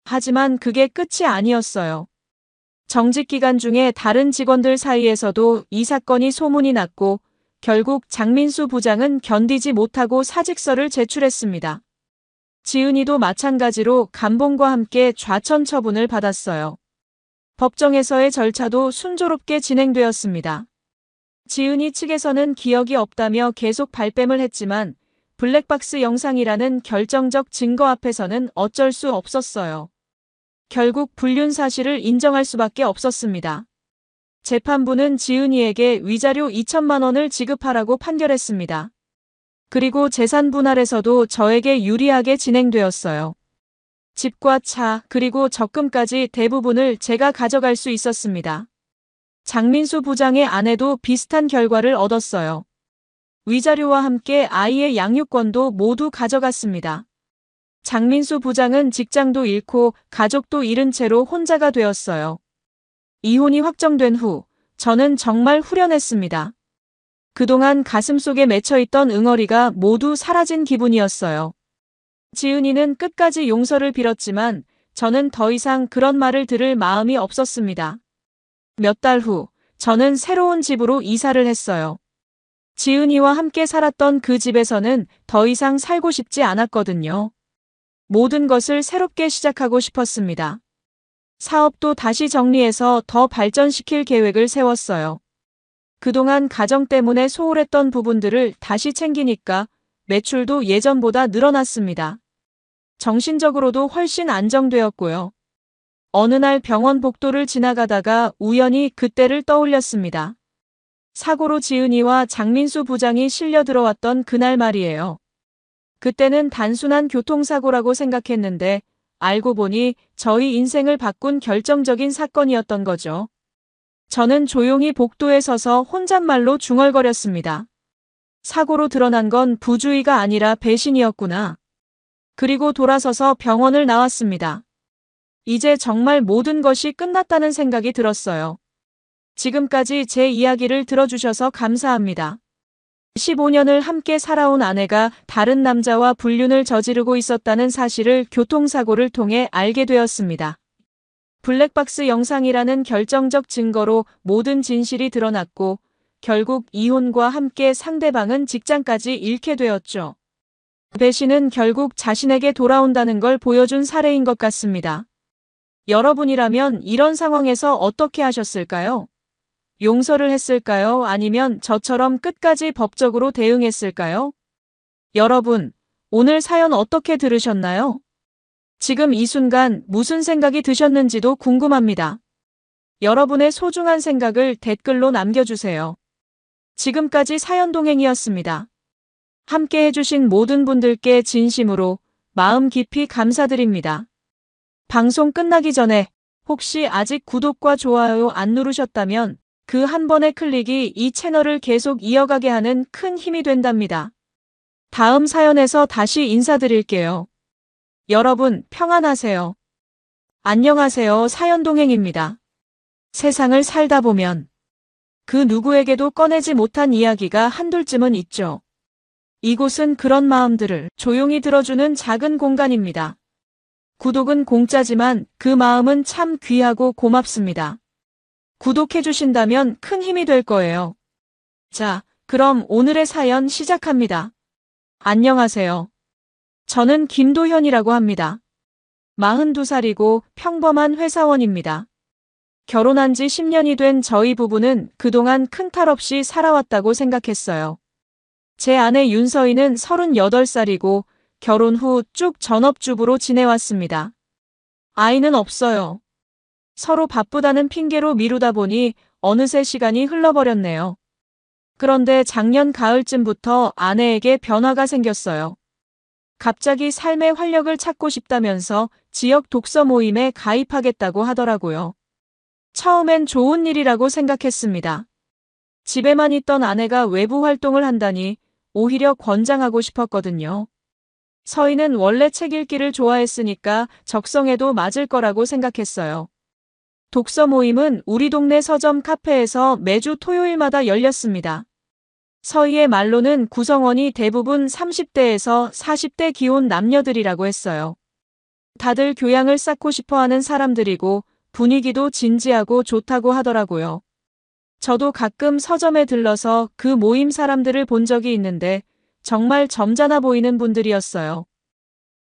하지만 그게 끝이 아니었어요. 정직 기간 중에 다른 직원들 사이에서도 이 사건이 소문이 났고 결국 장민수 부장은 견디지 못하고 사직서를 제출했습니다. 지은이도 마찬가지로 감봉과 함께 좌천 처분을 받았어요. 법정에서의 절차도 순조롭게 진행되었습니다. 지은이 측에서는 기억이 없다며 계속 발뺌을 했지만 블랙박스 영상이라는 결정적 증거 앞에서는 어쩔 수 없었어요. 결국 불륜 사실을 인정할 수밖에 없었습니다. 재판부는 지은이에게 위자료 2천만 원을 지급하라고 판결했습니다. 그리고 재산 분할에서도 저에게 유리하게 진행되었어요. 집과 차, 그리고 적금까지 대부분을 제가 가져갈 수 있었습니다. 장민수 부장의 아내도 비슷한 결과를 얻었어요. 위자료와 함께 아이의 양육권도 모두 가져갔습니다. 장민수 부장은 직장도 잃고 가족도 잃은 채로 혼자가 되었어요. 이혼이 확정된 후 저는 정말 후련했습니다. 그동안 가슴속에 맺혀있던 응어리가 모두 사라진 기분이었어요. 지은이는 끝까지 용서를 빌었지만 저는 더 이상 그런 말을 들을 마음이 없었습니다. 몇 달 후 저는 새로운 집으로 이사를 했어요. 지은이와 함께 살았던 그 집에서는 더 이상 살고 싶지 않았거든요. 모든 것을 새롭게 시작하고 싶었습니다. 사업도 다시 정리해서 더 발전시킬 계획을 세웠어요. 그동안 가정 때문에 소홀했던 부분들을 다시 챙기니까 매출도 예전보다 늘어났습니다. 정신적으로도 훨씬 안정되었고요. 어느 날 병원 복도를 지나가다가 우연히 그때를 떠올렸습니다. 사고로 지은이와 장민수 부장이 실려 들어왔던 그날 말이에요. 그때는 단순한 교통사고라고 생각했는데 알고 보니 저희 인생을 바꾼 결정적인 사건이었던 거죠. 저는 조용히 복도에 서서 혼잣말로 중얼거렸습니다. 사고로 드러난 건 부주의가 아니라 배신이었구나. 그리고 돌아서서 병원을 나왔습니다. 이제 정말 모든 것이 끝났다는 생각이 들었어요. 지금까지 제 이야기를 들어주셔서 감사합니다. 15년을 함께 살아온 아내가 다른 남자와 불륜을 저지르고 있었다는 사실을 교통사고를 통해 알게 되었습니다. 블랙박스 영상이라는 결정적 증거로 모든 진실이 드러났고 결국 이혼과 함께 상대방은 직장까지 잃게 되었죠. 배신은 결국 자신에게 돌아온다는 걸 보여준 사례인 것 같습니다. 여러분이라면 이런 상황에서 어떻게 하셨을까요? 용서를 했을까요? 아니면 저처럼 끝까지 법적으로 대응했을까요? 여러분, 오늘 사연 어떻게 들으셨나요? 지금 이 순간 무슨 생각이 드셨는지도 궁금합니다. 여러분의 소중한 생각을 댓글로 남겨주세요. 지금까지 사연동행이었습니다. 함께 해주신 모든 분들께 진심으로 마음 깊이 감사드립니다. 방송 끝나기 전에 혹시 아직 구독과 좋아요 안 누르셨다면 그 한 번의 클릭이 이 채널을 계속 이어가게 하는 큰 힘이 된답니다. 다음 사연에서 다시 인사드릴게요. 여러분 평안하세요. 안녕하세요. 사연동행입니다. 세상을 살다 보면 그 누구에게도 꺼내지 못한 이야기가 한둘쯤은 있죠. 이곳은 그런 마음들을 조용히 들어주는 작은 공간입니다. 구독은 공짜지만 그 마음은 참 귀하고 고맙습니다. 구독해주신다면 큰 힘이 될 거예요. 자, 그럼 오늘의 사연 시작합니다. 안녕하세요. 저는 김도현이라고 합니다. 42살이고 평범한 회사원입니다. 결혼한 지 10년이 된 저희 부부는 그동안 큰 탈 없이 살아왔다고 생각했어요. 제 아내 윤서희는 38살이고 결혼 후 쭉 전업주부로 지내왔습니다. 아이는 없어요. 서로 바쁘다는 핑계로 미루다 보니 어느새 시간이 흘러버렸네요. 그런데 작년 가을쯤부터 아내에게 변화가 생겼어요. 갑자기 삶의 활력을 찾고 싶다면서 지역 독서 모임에 가입하겠다고 하더라고요. 처음엔 좋은 일이라고 생각했습니다. 집에만 있던 아내가 외부 활동을 한다니 오히려 권장하고 싶었거든요. 서희는 원래 책 읽기를 좋아했으니까 적성에도 맞을 거라고 생각했어요. 독서 모임은 우리 동네 서점 카페에서 매주 토요일마다 열렸습니다. 서희의 말로는 구성원이 대부분 30대에서 40대 기혼 남녀들이라고 했어요. 다들 교양을 쌓고 싶어하는 사람들이고 분위기도 진지하고 좋다고 하더라고요. 저도 가끔 서점에 들러서 그 모임 사람들을 본 적이 있는데 정말 점잖아 보이는 분들이었어요.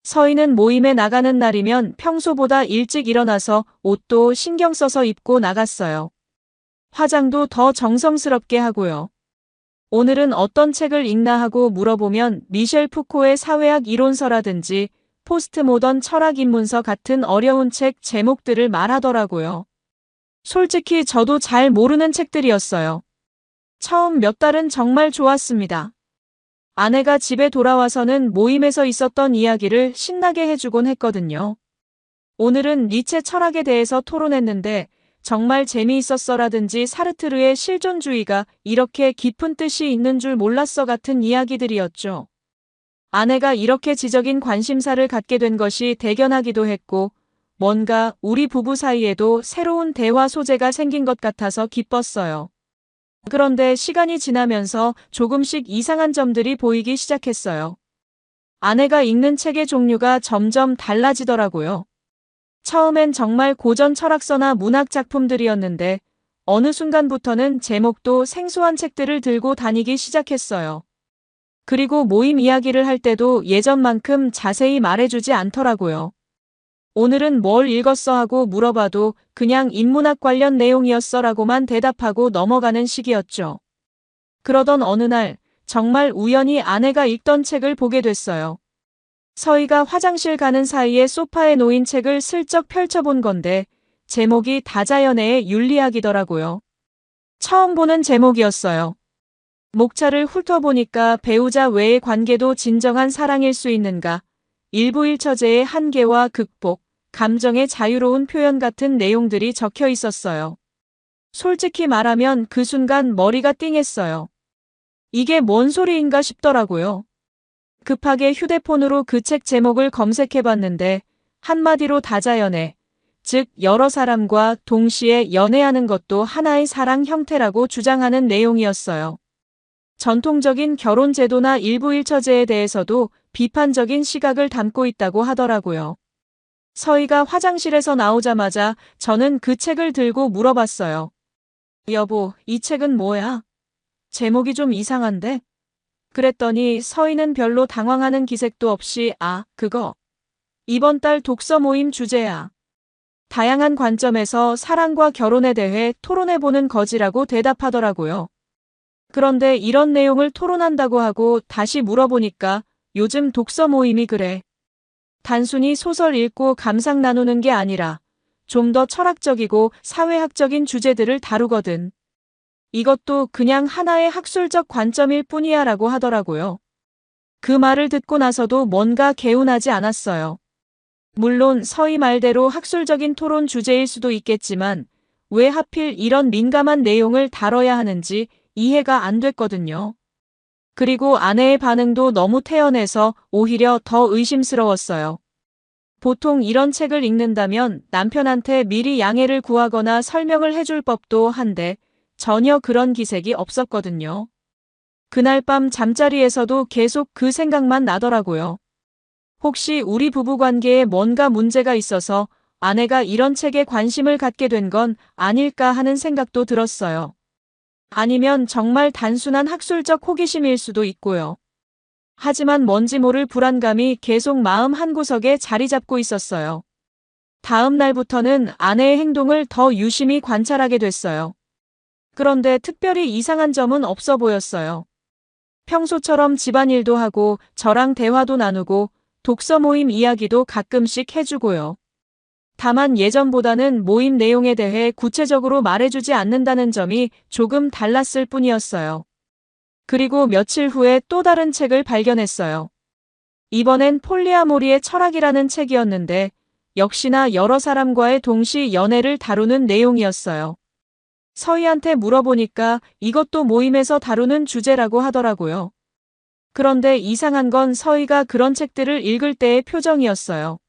서희는 모임에 나가는 날이면 평소보다 일찍 일어나서 옷도 신경 써서 입고 나갔어요. 화장도 더 정성스럽게 하고요. 오늘은 어떤 책을 읽나 하고 물어보면 미셸 푸코의 사회학 이론서라든지 포스트모던 철학 입문서 같은 어려운 책 제목들을 말하더라고요. 솔직히 저도 잘 모르는 책들이었어요. 처음 몇 달은 정말 좋았습니다. 아내가 집에 돌아와서는 모임에서 있었던 이야기를 신나게 해주곤 했거든요. 오늘은 니체 철학에 대해서 토론했는데 정말 재미있었어라든지 사르트르의 실존주의가 이렇게 깊은 뜻이 있는 줄 몰랐어 같은 이야기들이었죠. 아내가 이렇게 지적인 관심사를 갖게 된 것이 대견하기도 했고 뭔가 우리 부부 사이에도 새로운 대화 소재가 생긴 것 같아서 기뻤어요. 그런데 시간이 지나면서 조금씩 이상한 점들이 보이기 시작했어요. 아내가 읽는 책의 종류가 점점 달라지더라고요. 처음엔 정말 고전 철학서나 문학 작품들이었는데 어느 순간부터는 제목도 생소한 책들을 들고 다니기 시작했어요. 그리고 모임 이야기를 할 때도 예전만큼 자세히 말해주지 않더라고요. 오늘은 뭘 읽었어 하고 물어봐도 그냥 인문학 관련 내용이었어 라고만 대답하고 넘어가는 시기였죠. 그러던 어느 날 정말 우연히 아내가 읽던 책을 보게 됐어요. 서희가 화장실 가는 사이에 소파에 놓인 책을 슬쩍 펼쳐본 건데 제목이 다자연애의 윤리학이더라고요. 처음 보는 제목이었어요. 목차를 훑어보니까 배우자 외의 관계도 진정한 사랑일 수 있는가, 일부일처제의 한계와 극복, 감정의 자유로운 표현 같은 내용들이 적혀 있었어요. 솔직히 말하면 그 순간 머리가 띵했어요. 이게 뭔 소리인가 싶더라고요. 급하게 휴대폰으로 그 책 제목을 검색해봤는데 한마디로 다자연애, 즉 여러 사람과 동시에 연애하는 것도 하나의 사랑 형태라고 주장하는 내용이었어요. 전통적인 결혼 제도나 일부일처제에 대해서도 비판적인 시각을 담고 있다고 하더라고요. 서희가 화장실에서 나오자마자 저는 그 책을 들고 물어봤어요. 여보, 이 책은 뭐야? 제목이 좀 이상한데? 그랬더니 서희는 별로 당황하는 기색도 없이 그거. 이번 달 독서 모임 주제야. 다양한 관점에서 사랑과 결혼에 대해 토론해보는 거지라고 대답하더라고요. 그런데 이런 내용을 토론한다고 하고 다시 물어보니까 요즘 독서 모임이 그래. 단순히 소설 읽고 감상 나누는 게 아니라 좀 더 철학적이고 사회학적인 주제들을 다루거든. 이것도 그냥 하나의 학술적 관점일 뿐이야 라고 하더라고요. 그 말을 듣고 나서도 뭔가 개운하지 않았어요. 물론 서희 말대로 학술적인 토론 주제일 수도 있겠지만 왜 하필 이런 민감한 내용을 다뤄야 하는지 이해가 안 됐거든요. 그리고 아내의 반응도 너무 태연해서 오히려 더 의심스러웠어요. 보통 이런 책을 읽는다면 남편한테 미리 양해를 구하거나 설명을 해줄 법도 한데 전혀 그런 기색이 없었거든요. 그날 밤 잠자리에서도 계속 그 생각만 나더라고요. 혹시 우리 부부관계에 뭔가 문제가 있어서 아내가 이런 책에 관심을 갖게 된 건 아닐까 하는 생각도 들었어요. 아니면 정말 단순한 학술적 호기심일 수도 있고요. 하지만 뭔지 모를 불안감이 계속 마음 한구석에 자리 잡고 있었어요. 다음 날부터는 아내의 행동을 더 유심히 관찰하게 됐어요. 그런데 특별히 이상한 점은 없어 보였어요. 평소처럼 집안일도 하고 저랑 대화도 나누고 독서 모임 이야기도 가끔씩 해주고요. 다만 예전보다는 모임 내용에 대해 구체적으로 말해주지 않는다는 점이 조금 달랐을 뿐이었어요. 그리고 며칠 후에 또 다른 책을 발견했어요. 이번엔 폴리아모리의 철학이라는 책이었는데 역시나 여러 사람과의 동시 연애를 다루는 내용이었어요. 서희한테 물어보니까 이것도 모임에서 다루는 주제라고 하더라고요. 그런데 이상한 건 서희가 그런 책들을 읽을 때의 표정이었어요.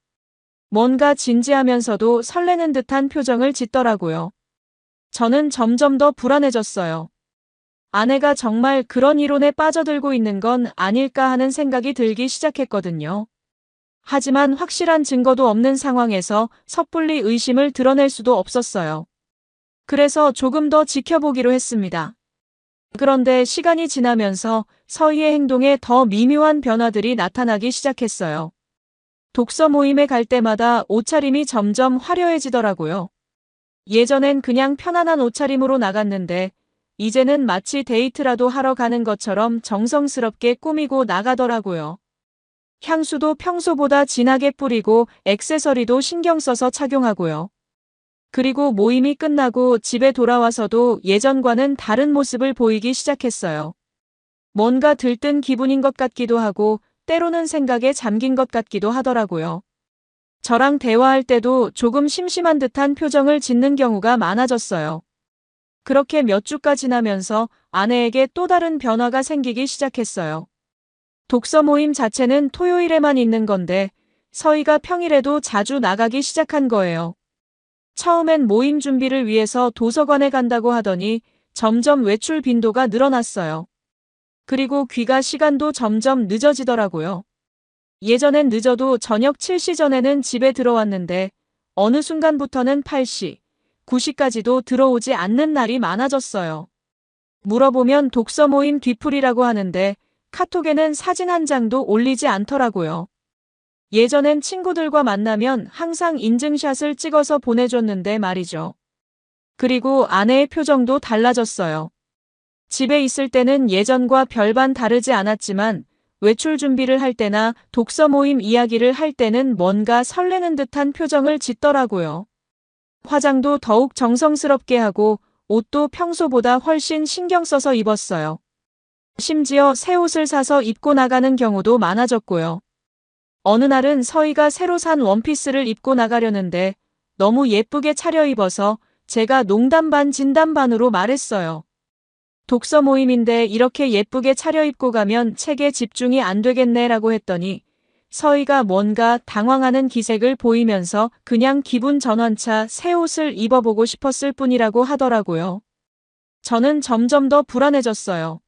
뭔가 진지하면서도 설레는 듯한 표정을 짓더라고요. 저는 점점 더 불안해졌어요. 아내가 정말 그런 이론에 빠져들고 있는 건 아닐까 하는 생각이 들기 시작했거든요. 하지만 확실한 증거도 없는 상황에서 섣불리 의심을 드러낼 수도 없었어요. 그래서 조금 더 지켜보기로 했습니다. 그런데 시간이 지나면서 서희의 행동에 더 미묘한 변화들이 나타나기 시작했어요. 독서 모임에 갈 때마다 옷차림이 점점 화려해지더라고요. 예전엔 그냥 편안한 옷차림으로 나갔는데 이제는 마치 데이트라도 하러 가는 것처럼 정성스럽게 꾸미고 나가더라고요. 향수도 평소보다 진하게 뿌리고 액세서리도 신경 써서 착용하고요. 그리고 모임이 끝나고 집에 돌아와서도 예전과는 다른 모습을 보이기 시작했어요. 뭔가 들뜬 기분인 것 같기도 하고 때로는 생각에 잠긴 것 같기도 하더라고요. 저랑 대화할 때도 조금 심심한 듯한 표정을 짓는 경우가 많아졌어요. 그렇게 몇 주가 지나면서 아내에게 또 다른 변화가 생기기 시작했어요. 독서 모임 자체는 토요일에만 있는 건데 서희가 평일에도 자주 나가기 시작한 거예요. 처음엔 모임 준비를 위해서 도서관에 간다고 하더니 점점 외출 빈도가 늘어났어요. 그리고 귀가 시간도 점점 늦어지더라고요. 예전엔 늦어도 저녁 7시 전에는 집에 들어왔는데 어느 순간부터는 8시, 9시까지도 들어오지 않는 날이 많아졌어요. 물어보면 독서 모임 뒤풀이라고 하는데 카톡에는 사진 한 장도 올리지 않더라고요. 예전엔 친구들과 만나면 항상 인증샷을 찍어서 보내줬는데 말이죠. 그리고 아내의 표정도 달라졌어요. 집에 있을 때는 예전과 별반 다르지 않았지만 외출 준비를 할 때나 독서 모임 이야기를 할 때는 뭔가 설레는 듯한 표정을 짓더라고요. 화장도 더욱 정성스럽게 하고 옷도 평소보다 훨씬 신경 써서 입었어요. 심지어 새 옷을 사서 입고 나가는 경우도 많아졌고요. 어느 날은 서희가 새로 산 원피스를 입고 나가려는데 너무 예쁘게 차려입어서 제가 농담 반 진담 반으로 말했어요. 독서 모임인데 이렇게 예쁘게 차려입고 가면 책에 집중이 안 되겠네 라고 했더니 서희가 뭔가 당황하는 기색을 보이면서 그냥 기분 전환차 새 옷을 입어보고 싶었을 뿐이라고 하더라고요. 저는 점점 더 불안해졌어요.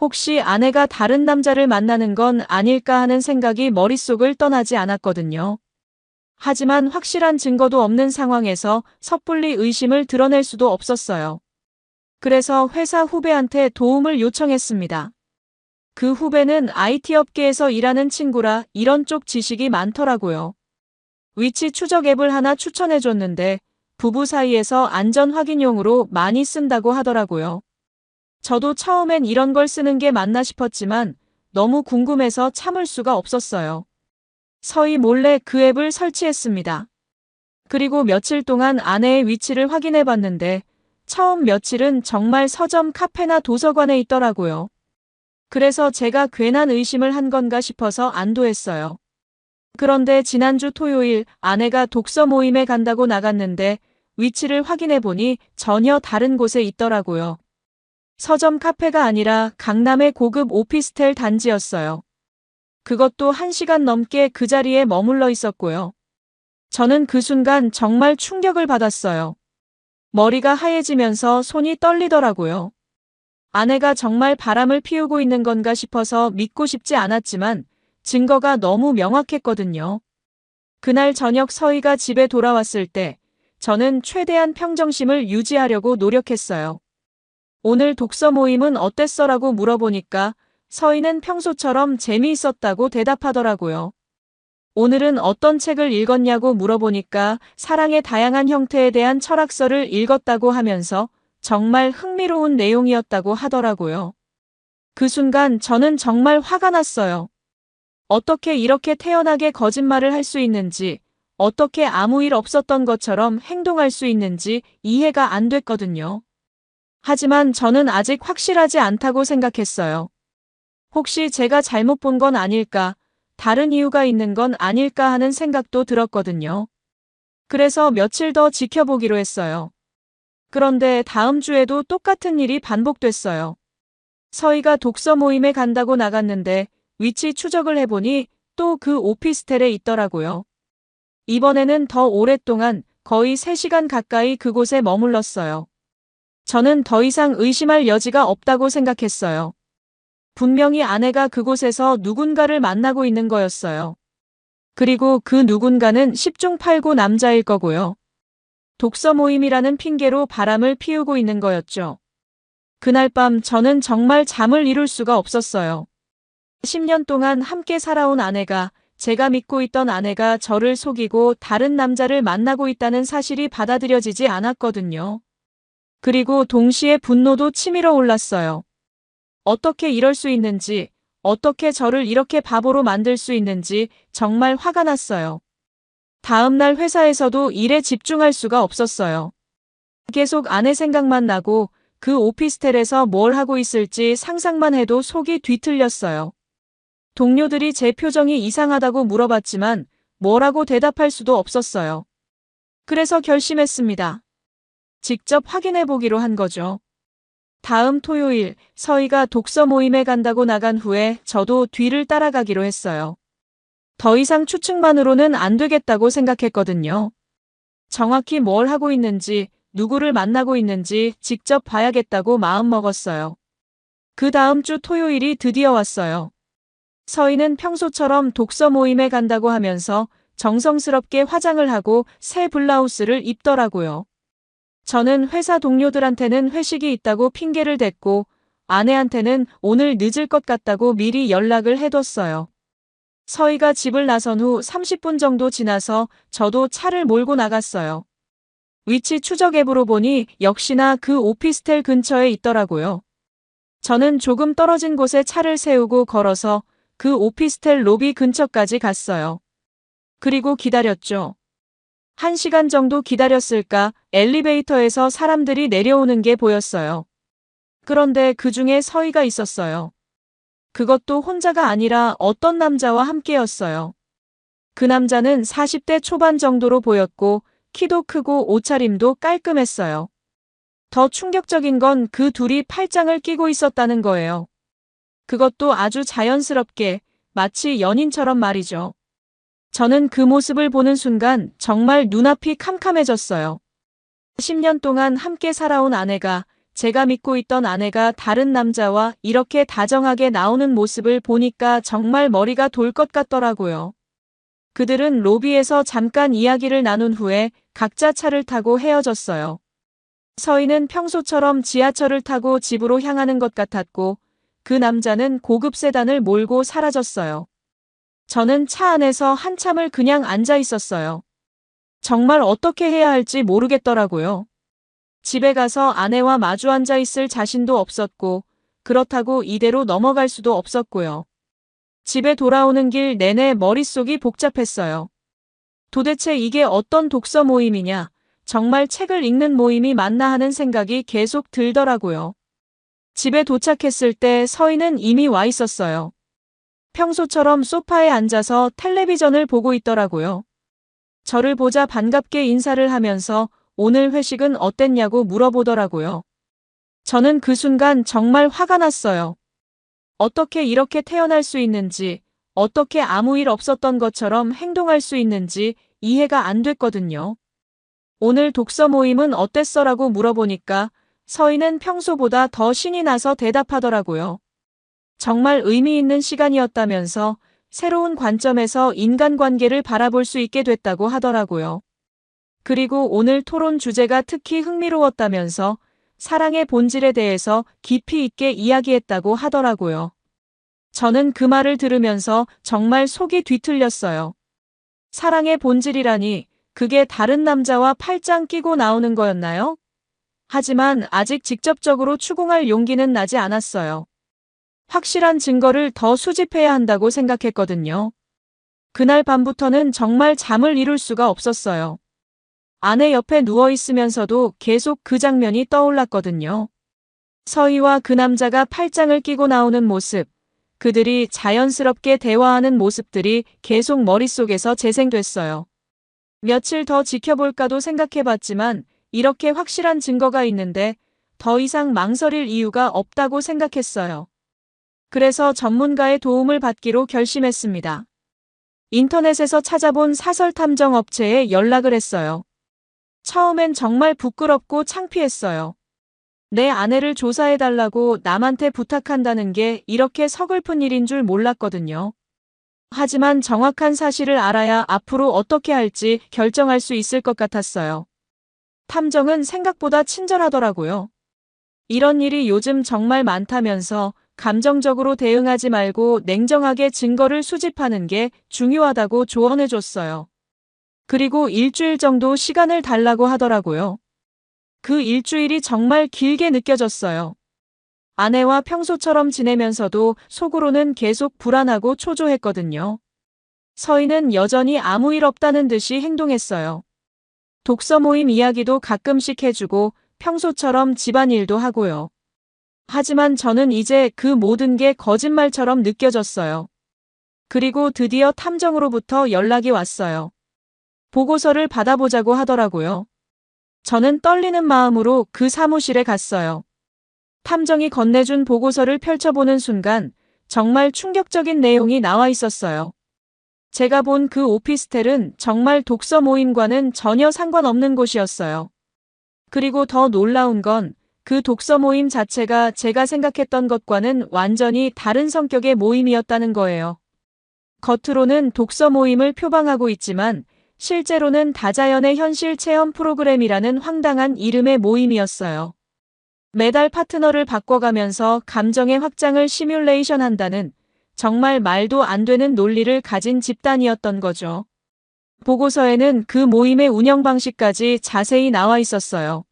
혹시 아내가 다른 남자를 만나는 건 아닐까 하는 생각이 머릿속을 떠나지 않았거든요. 하지만 확실한 증거도 없는 상황에서 섣불리 의심을 드러낼 수도 없었어요. 그래서 회사 후배한테 도움을 요청했습니다. 그 후배는 IT 업계에서 일하는 친구라 이런 쪽 지식이 많더라고요. 위치 추적 앱을 하나 추천해줬는데 부부 사이에서 안전 확인용으로 많이 쓴다고 하더라고요. 저도 처음엔 이런 걸 쓰는 게 맞나 싶었지만 너무 궁금해서 참을 수가 없었어요. 서희 몰래 그 앱을 설치했습니다. 그리고 며칠 동안 아내의 위치를 확인해 봤는데 처음 며칠은 정말 서점, 카페나 도서관에 있더라고요. 그래서 제가 괜한 의심을 한 건가 싶어서 안도했어요. 그런데 지난주 토요일 아내가 독서 모임에 간다고 나갔는데 위치를 확인해 보니 전혀 다른 곳에 있더라고요. 서점 카페가 아니라 강남의 고급 오피스텔 단지였어요. 그것도 1시간 넘게 그 자리에 머물러 있었고요. 저는 그 순간 정말 충격을 받았어요. 머리가 하얘지면서 손이 떨리더라고요. 아내가 정말 바람을 피우고 있는 건가 싶어서 믿고 싶지 않았지만 증거가 너무 명확했거든요. 그날 저녁 서희가 집에 돌아왔을 때 저는 최대한 평정심을 유지하려고 노력했어요. 오늘 독서 모임은 어땠어라고 물어보니까 서희는 평소처럼 재미있었다고 대답하더라고요. 오늘은 어떤 책을 읽었냐고 물어보니까 사랑의 다양한 형태에 대한 철학서를 읽었다고 하면서 정말 흥미로운 내용이었다고 하더라고요. 그 순간 저는 정말 화가 났어요. 어떻게 이렇게 태연하게 거짓말을 할 수 있는지, 어떻게 아무 일 없었던 것처럼 행동할 수 있는지 이해가 안 됐거든요. 하지만 저는 아직 확실하지 않다고 생각했어요. 혹시 제가 잘못 본 건 아닐까, 다른 이유가 있는 건 아닐까 하는 생각도 들었거든요. 그래서 며칠 더 지켜보기로 했어요. 그런데 다음 주에도 똑같은 일이 반복됐어요. 서희가 독서 모임에 간다고 나갔는데 위치 추적을 해보니 또 그 오피스텔에 있더라고요. 이번에는 더 오랫동안 거의 3시간 가까이 그곳에 머물렀어요. 저는 더 이상 의심할 여지가 없다고 생각했어요. 분명히 아내가 그곳에서 누군가를 만나고 있는 거였어요. 그리고 그 누군가는 10중 8구 남자일 거고요. 독서 모임이라는 핑계로 바람을 피우고 있는 거였죠. 그날 밤 저는 정말 잠을 이룰 수가 없었어요. 10년 동안 함께 살아온 아내가, 제가 믿고 있던 아내가 저를 속이고 다른 남자를 만나고 있다는 사실이 받아들여지지 않았거든요. 그리고 동시에 분노도 치밀어 올랐어요. 어떻게 이럴 수 있는지, 어떻게 저를 이렇게 바보로 만들 수 있는지 정말 화가 났어요. 다음 날 회사에서도 일에 집중할 수가 없었어요. 계속 아내 생각만 나고 그 오피스텔에서 뭘 하고 있을지 상상만 해도 속이 뒤틀렸어요. 동료들이 제 표정이 이상하다고 물어봤지만 뭐라고 대답할 수도 없었어요. 그래서 결심했습니다. 직접 확인해 보기로 한 거죠. 다음 토요일 서희가 독서 모임에 간다고 나간 후에 저도 뒤를 따라가기로 했어요. 더 이상 추측만으로는 안 되겠다고 생각했거든요. 정확히 뭘 하고 있는지, 누구를 만나고 있는지 직접 봐야겠다고 마음먹었어요. 그 다음 주 토요일이 드디어 왔어요. 서희는 평소처럼 독서 모임에 간다고 하면서 정성스럽게 화장을 하고 새 블라우스를 입더라고요. 저는 회사 동료들한테는 회식이 있다고 핑계를 댔고 아내한테는 오늘 늦을 것 같다고 미리 연락을 해뒀어요. 서희가 집을 나선 후 30분 정도 지나서 저도 차를 몰고 나갔어요. 위치 추적 앱으로 보니 역시나 그 오피스텔 근처에 있더라고요. 저는 조금 떨어진 곳에 차를 세우고 걸어서 그 오피스텔 로비 근처까지 갔어요. 그리고 기다렸죠. 1시간 정도 기다렸을까 엘리베이터에서 사람들이 내려오는 게 보였어요. 그런데 그 중에 서희가 있었어요. 그것도 혼자가 아니라 어떤 남자와 함께였어요. 그 남자는 40대 초반 정도로 보였고 키도 크고 옷차림도 깔끔했어요. 더 충격적인 건 그 둘이 팔짱을 끼고 있었다는 거예요. 그것도 아주 자연스럽게, 마치 연인처럼 말이죠. 저는 그 모습을 보는 순간 정말 눈앞이 캄캄해졌어요. 10년 동안 함께 살아온 아내가, 제가 믿고 있던 아내가 다른 남자와 이렇게 다정하게 나오는 모습을 보니까 정말 머리가 돌 것 같더라고요. 그들은 로비에서 잠깐 이야기를 나눈 후에 각자 차를 타고 헤어졌어요. 서희는 평소처럼 지하철을 타고 집으로 향하는 것 같았고, 그 남자는 고급 세단을 몰고 사라졌어요. 저는 차 안에서 한참을 그냥 앉아 있었어요. 정말 어떻게 해야 할지 모르겠더라고요. 집에 가서 아내와 마주 앉아 있을 자신도 없었고, 그렇다고 이대로 넘어갈 수도 없었고요. 집에 돌아오는 길 내내 머릿속이 복잡했어요. 도대체 이게 어떤 독서 모임이냐, 정말 책을 읽는 모임이 맞나 하는 생각이 계속 들더라고요. 집에 도착했을 때 서희는 이미 와 있었어요. 평소처럼 소파에 앉아서 텔레비전을 보고 있더라고요. 저를 보자 반갑게 인사를 하면서 오늘 회식은 어땠냐고 물어보더라고요. 저는 그 순간 정말 화가 났어요. 어떻게 이렇게 태어날 수 있는지, 어떻게 아무 일 없었던 것처럼 행동할 수 있는지 이해가 안 됐거든요. 오늘 독서 모임은 어땠어라고 물어보니까 서희는 평소보다 더 신이 나서 대답하더라고요. 정말 의미 있는 시간이었다면서 새로운 관점에서 인간관계를 바라볼 수 있게 됐다고 하더라고요. 그리고 오늘 토론 주제가 특히 흥미로웠다면서 사랑의 본질에 대해서 깊이 있게 이야기했다고 하더라고요. 저는 그 말을 들으면서 정말 속이 뒤틀렸어요. 사랑의 본질이라니 그게 다른 남자와 팔짱 끼고 나오는 거였나요? 하지만 아직 직접적으로 추궁할 용기는 나지 않았어요. 확실한 증거를 더 수집해야 한다고 생각했거든요. 그날 밤부터는 정말 잠을 이룰 수가 없었어요. 아내 옆에 누워있으면서도 계속 그 장면이 떠올랐거든요. 서희와 그 남자가 팔짱을 끼고 나오는 모습, 그들이 자연스럽게 대화하는 모습들이 계속 머릿속에서 재생됐어요. 며칠 더 지켜볼까도 생각해봤지만 이렇게 확실한 증거가 있는데 더 이상 망설일 이유가 없다고 생각했어요. 그래서 전문가의 도움을 받기로 결심했습니다. 인터넷에서 찾아본 사설 탐정 업체에 연락을 했어요. 처음엔 정말 부끄럽고 창피했어요. 내 아내를 조사해달라고 남한테 부탁한다는 게 이렇게 서글픈 일인 줄 몰랐거든요. 하지만 정확한 사실을 알아야 앞으로 어떻게 할지 결정할 수 있을 것 같았어요. 탐정은 생각보다 친절하더라고요. 이런 일이 요즘 정말 많다면서 감정적으로 대응하지 말고 냉정하게 증거를 수집하는 게 중요하다고 조언해줬어요. 그리고 일주일 정도 시간을 달라고 하더라고요. 그 일주일이 정말 길게 느껴졌어요. 아내와 평소처럼 지내면서도 속으로는 계속 불안하고 초조했거든요. 서희는 여전히 아무 일 없다는 듯이 행동했어요. 독서 모임 이야기도 가끔씩 해주고 평소처럼 집안일도 하고요. 하지만 저는 이제 그 모든 게 거짓말처럼 느껴졌어요. 그리고 드디어 탐정으로부터 연락이 왔어요. 보고서를 받아보자고 하더라고요. 저는 떨리는 마음으로 그 사무실에 갔어요. 탐정이 건네준 보고서를 펼쳐보는 순간 정말 충격적인 내용이 나와 있었어요. 제가 본 그 오피스텔은 정말 독서 모임과는 전혀 상관없는 곳이었어요. 그리고 더 놀라운 건 그 독서 모임 자체가 제가 생각했던 것과는 완전히 다른 성격의 모임이었다는 거예요. 겉으로는 독서 모임을 표방하고 있지만 실제로는 다자연의 현실 체험 프로그램이라는 황당한 이름의 모임이었어요. 매달 파트너를 바꿔가면서 감정의 확장을 시뮬레이션 한다는 정말 말도 안 되는 논리를 가진 집단이었던 거죠. 보고서에는 그 모임의 운영 방식까지 자세히 나와 있었어요.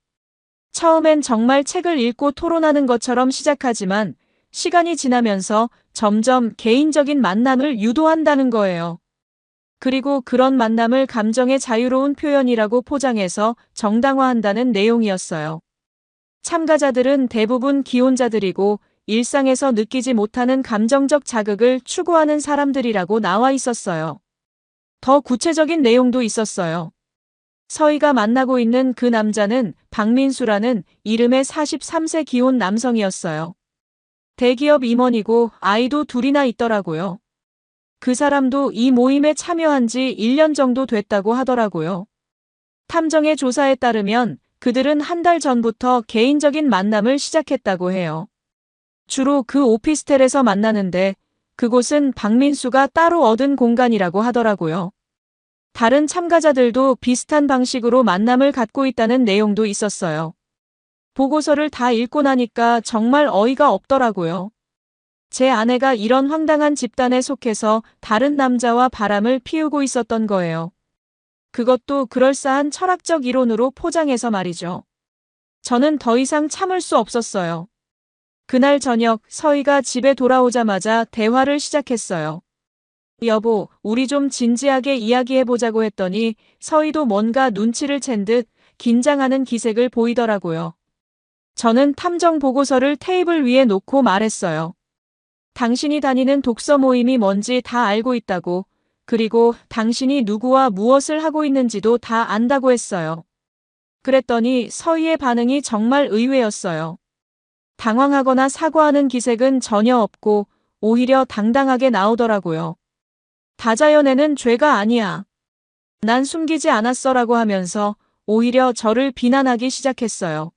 처음엔 정말 책을 읽고 토론하는 것처럼 시작하지만 시간이 지나면서 점점 개인적인 만남을 유도한다는 거예요. 그리고 그런 만남을 감정의 자유로운 표현이라고 포장해서 정당화한다는 내용이었어요. 참가자들은 대부분 기혼자들이고 일상에서 느끼지 못하는 감정적 자극을 추구하는 사람들이라고 나와 있었어요. 더 구체적인 내용도 있었어요. 서희가 만나고 있는 그 남자는 박민수라는 이름의 43세 기혼 남성이었어요. 대기업 임원이고 아이도 둘이나 있더라고요. 그 사람도 이 모임에 참여한 지 1년 정도 됐다고 하더라고요. 탐정의 조사에 따르면 그들은 한 달 전부터 개인적인 만남을 시작했다고 해요. 주로 그 오피스텔에서 만나는데 그곳은 박민수가 따로 얻은 공간이라고 하더라고요. 다른 참가자들도 비슷한 방식으로 만남을 갖고 있다는 내용도 있었어요. 보고서를 다 읽고 나니까 정말 어이가 없더라고요. 제 아내가 이런 황당한 집단에 속해서 다른 남자와 바람을 피우고 있었던 거예요. 그것도 그럴싸한 철학적 이론으로 포장해서 말이죠. 저는 더 이상 참을 수 없었어요. 그날 저녁 서희가 집에 돌아오자마자 대화를 시작했어요. 여보, 우리 좀 진지하게 이야기해보자고 했더니 서희도 뭔가 눈치를 챈 듯 긴장하는 기색을 보이더라고요. 저는 탐정 보고서를 테이블 위에 놓고 말했어요. 당신이 다니는 독서 모임이 뭔지 다 알고 있다고, 그리고 당신이 누구와 무엇을 하고 있는지도 다 안다고 했어요. 그랬더니 서희의 반응이 정말 의외였어요. 당황하거나 사과하는 기색은 전혀 없고 오히려 당당하게 나오더라고요. 다자연에는 죄가 아니야. 난 숨기지 않았어라고 하면서 오히려 저를 비난하기 시작했어요.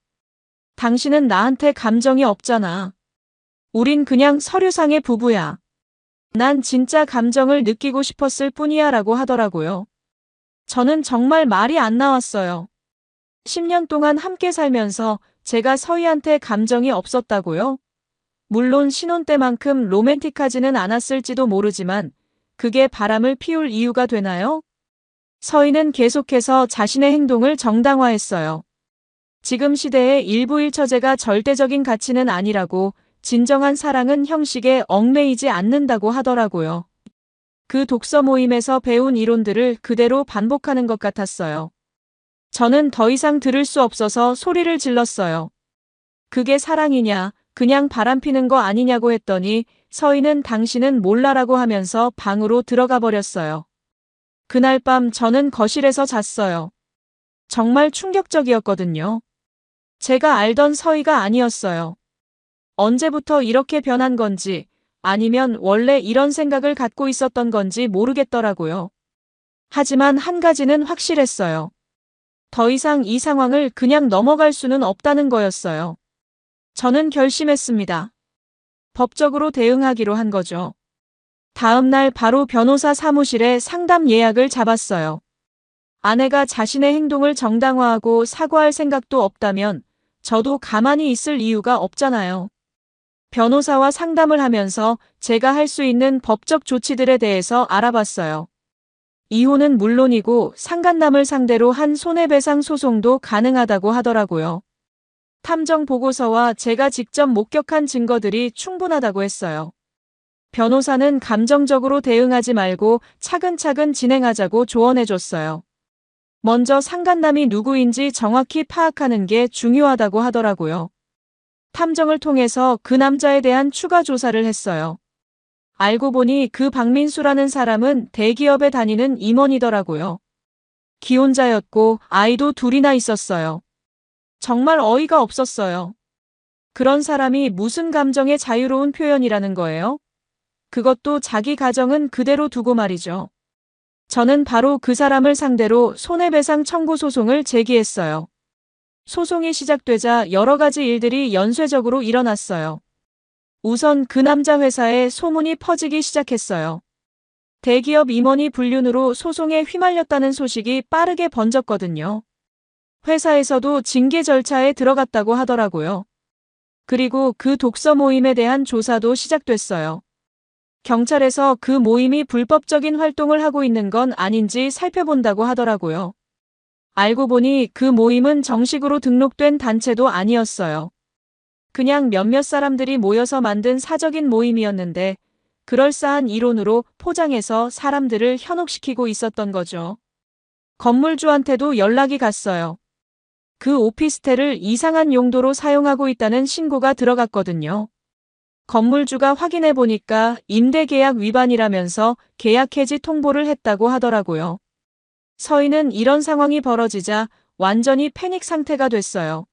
당신은 나한테 감정이 없잖아. 우린 그냥 서류상의 부부야. 난 진짜 감정을 느끼고 싶었을 뿐이야 라고 하더라고요. 저는 정말 말이 안 나왔어요. 10년 동안 함께 살면서 제가 서희한테 감정이 없었다고요? 물론 신혼 때만큼 로맨틱하지는 않았을지도 모르지만 그게 바람을 피울 이유가 되나요? 서희는 계속해서 자신의 행동을 정당화했어요. 지금 시대의 일부일처제가 절대적인 가치는 아니라고, 진정한 사랑은 형식에 얽매이지 않는다고 하더라고요. 그 독서 모임에서 배운 이론들을 그대로 반복하는 것 같았어요. 저는 더 이상 들을 수 없어서 소리를 질렀어요. 그게 사랑이냐, 그냥 바람피는 거 아니냐고 했더니 서희는 당신은 몰라라고 하면서 방으로 들어가 버렸어요. 그날 밤 저는 거실에서 잤어요. 정말 충격적이었거든요. 제가 알던 서희가 아니었어요. 언제부터 이렇게 변한 건지, 아니면 원래 이런 생각을 갖고 있었던 건지 모르겠더라고요. 하지만 한 가지는 확실했어요. 더 이상 이 상황을 그냥 넘어갈 수는 없다는 거였어요. 저는 결심했습니다. 법적으로 대응하기로 한 거죠. 다음 날 바로 변호사 사무실에 상담 예약을 잡았어요. 아내가 자신의 행동을 정당화하고 사과할 생각도 없다면 저도 가만히 있을 이유가 없잖아요. 변호사와 상담을 하면서 제가 할 수 있는 법적 조치들에 대해서 알아봤어요. 이혼은 물론이고 상간남을 상대로 한 손해배상 소송도 가능하다고 하더라고요. 탐정 보고서와 제가 직접 목격한 증거들이 충분하다고 했어요. 변호사는 감정적으로 대응하지 말고 차근차근 진행하자고 조언해줬어요. 먼저 상간남이 누구인지 정확히 파악하는 게 중요하다고 하더라고요. 탐정을 통해서 그 남자에 대한 추가 조사를 했어요. 알고 보니 그 박민수라는 사람은 대기업에 다니는 임원이더라고요. 기혼자였고 아이도 둘이나 있었어요. 정말 어이가 없었어요. 그런 사람이 무슨 감정의 자유로운 표현이라는 거예요? 그것도 자기 가정은 그대로 두고 말이죠. 저는 바로 그 사람을 상대로 손해배상 청구 소송을 제기했어요. 소송이 시작되자 여러 가지 일들이 연쇄적으로 일어났어요. 우선 그 남자 회사에 소문이 퍼지기 시작했어요. 대기업 임원이 불륜으로 소송에 휘말렸다는 소식이 빠르게 번졌거든요. 회사에서도 징계 절차에 들어갔다고 하더라고요. 그리고 그 독서 모임에 대한 조사도 시작됐어요. 경찰에서 그 모임이 불법적인 활동을 하고 있는 건 아닌지 살펴본다고 하더라고요. 알고 보니 그 모임은 정식으로 등록된 단체도 아니었어요. 그냥 몇몇 사람들이 모여서 만든 사적인 모임이었는데 그럴싸한 이론으로 포장해서 사람들을 현혹시키고 있었던 거죠. 건물주한테도 연락이 갔어요. 그 오피스텔을 이상한 용도로 사용하고 있다는 신고가 들어갔거든요. 건물주가 확인해 보니까 임대계약 위반이라면서 계약 해지 통보를 했다고 하더라고요. 서희는 이런 상황이 벌어지자 완전히 패닉 상태가 됐어요.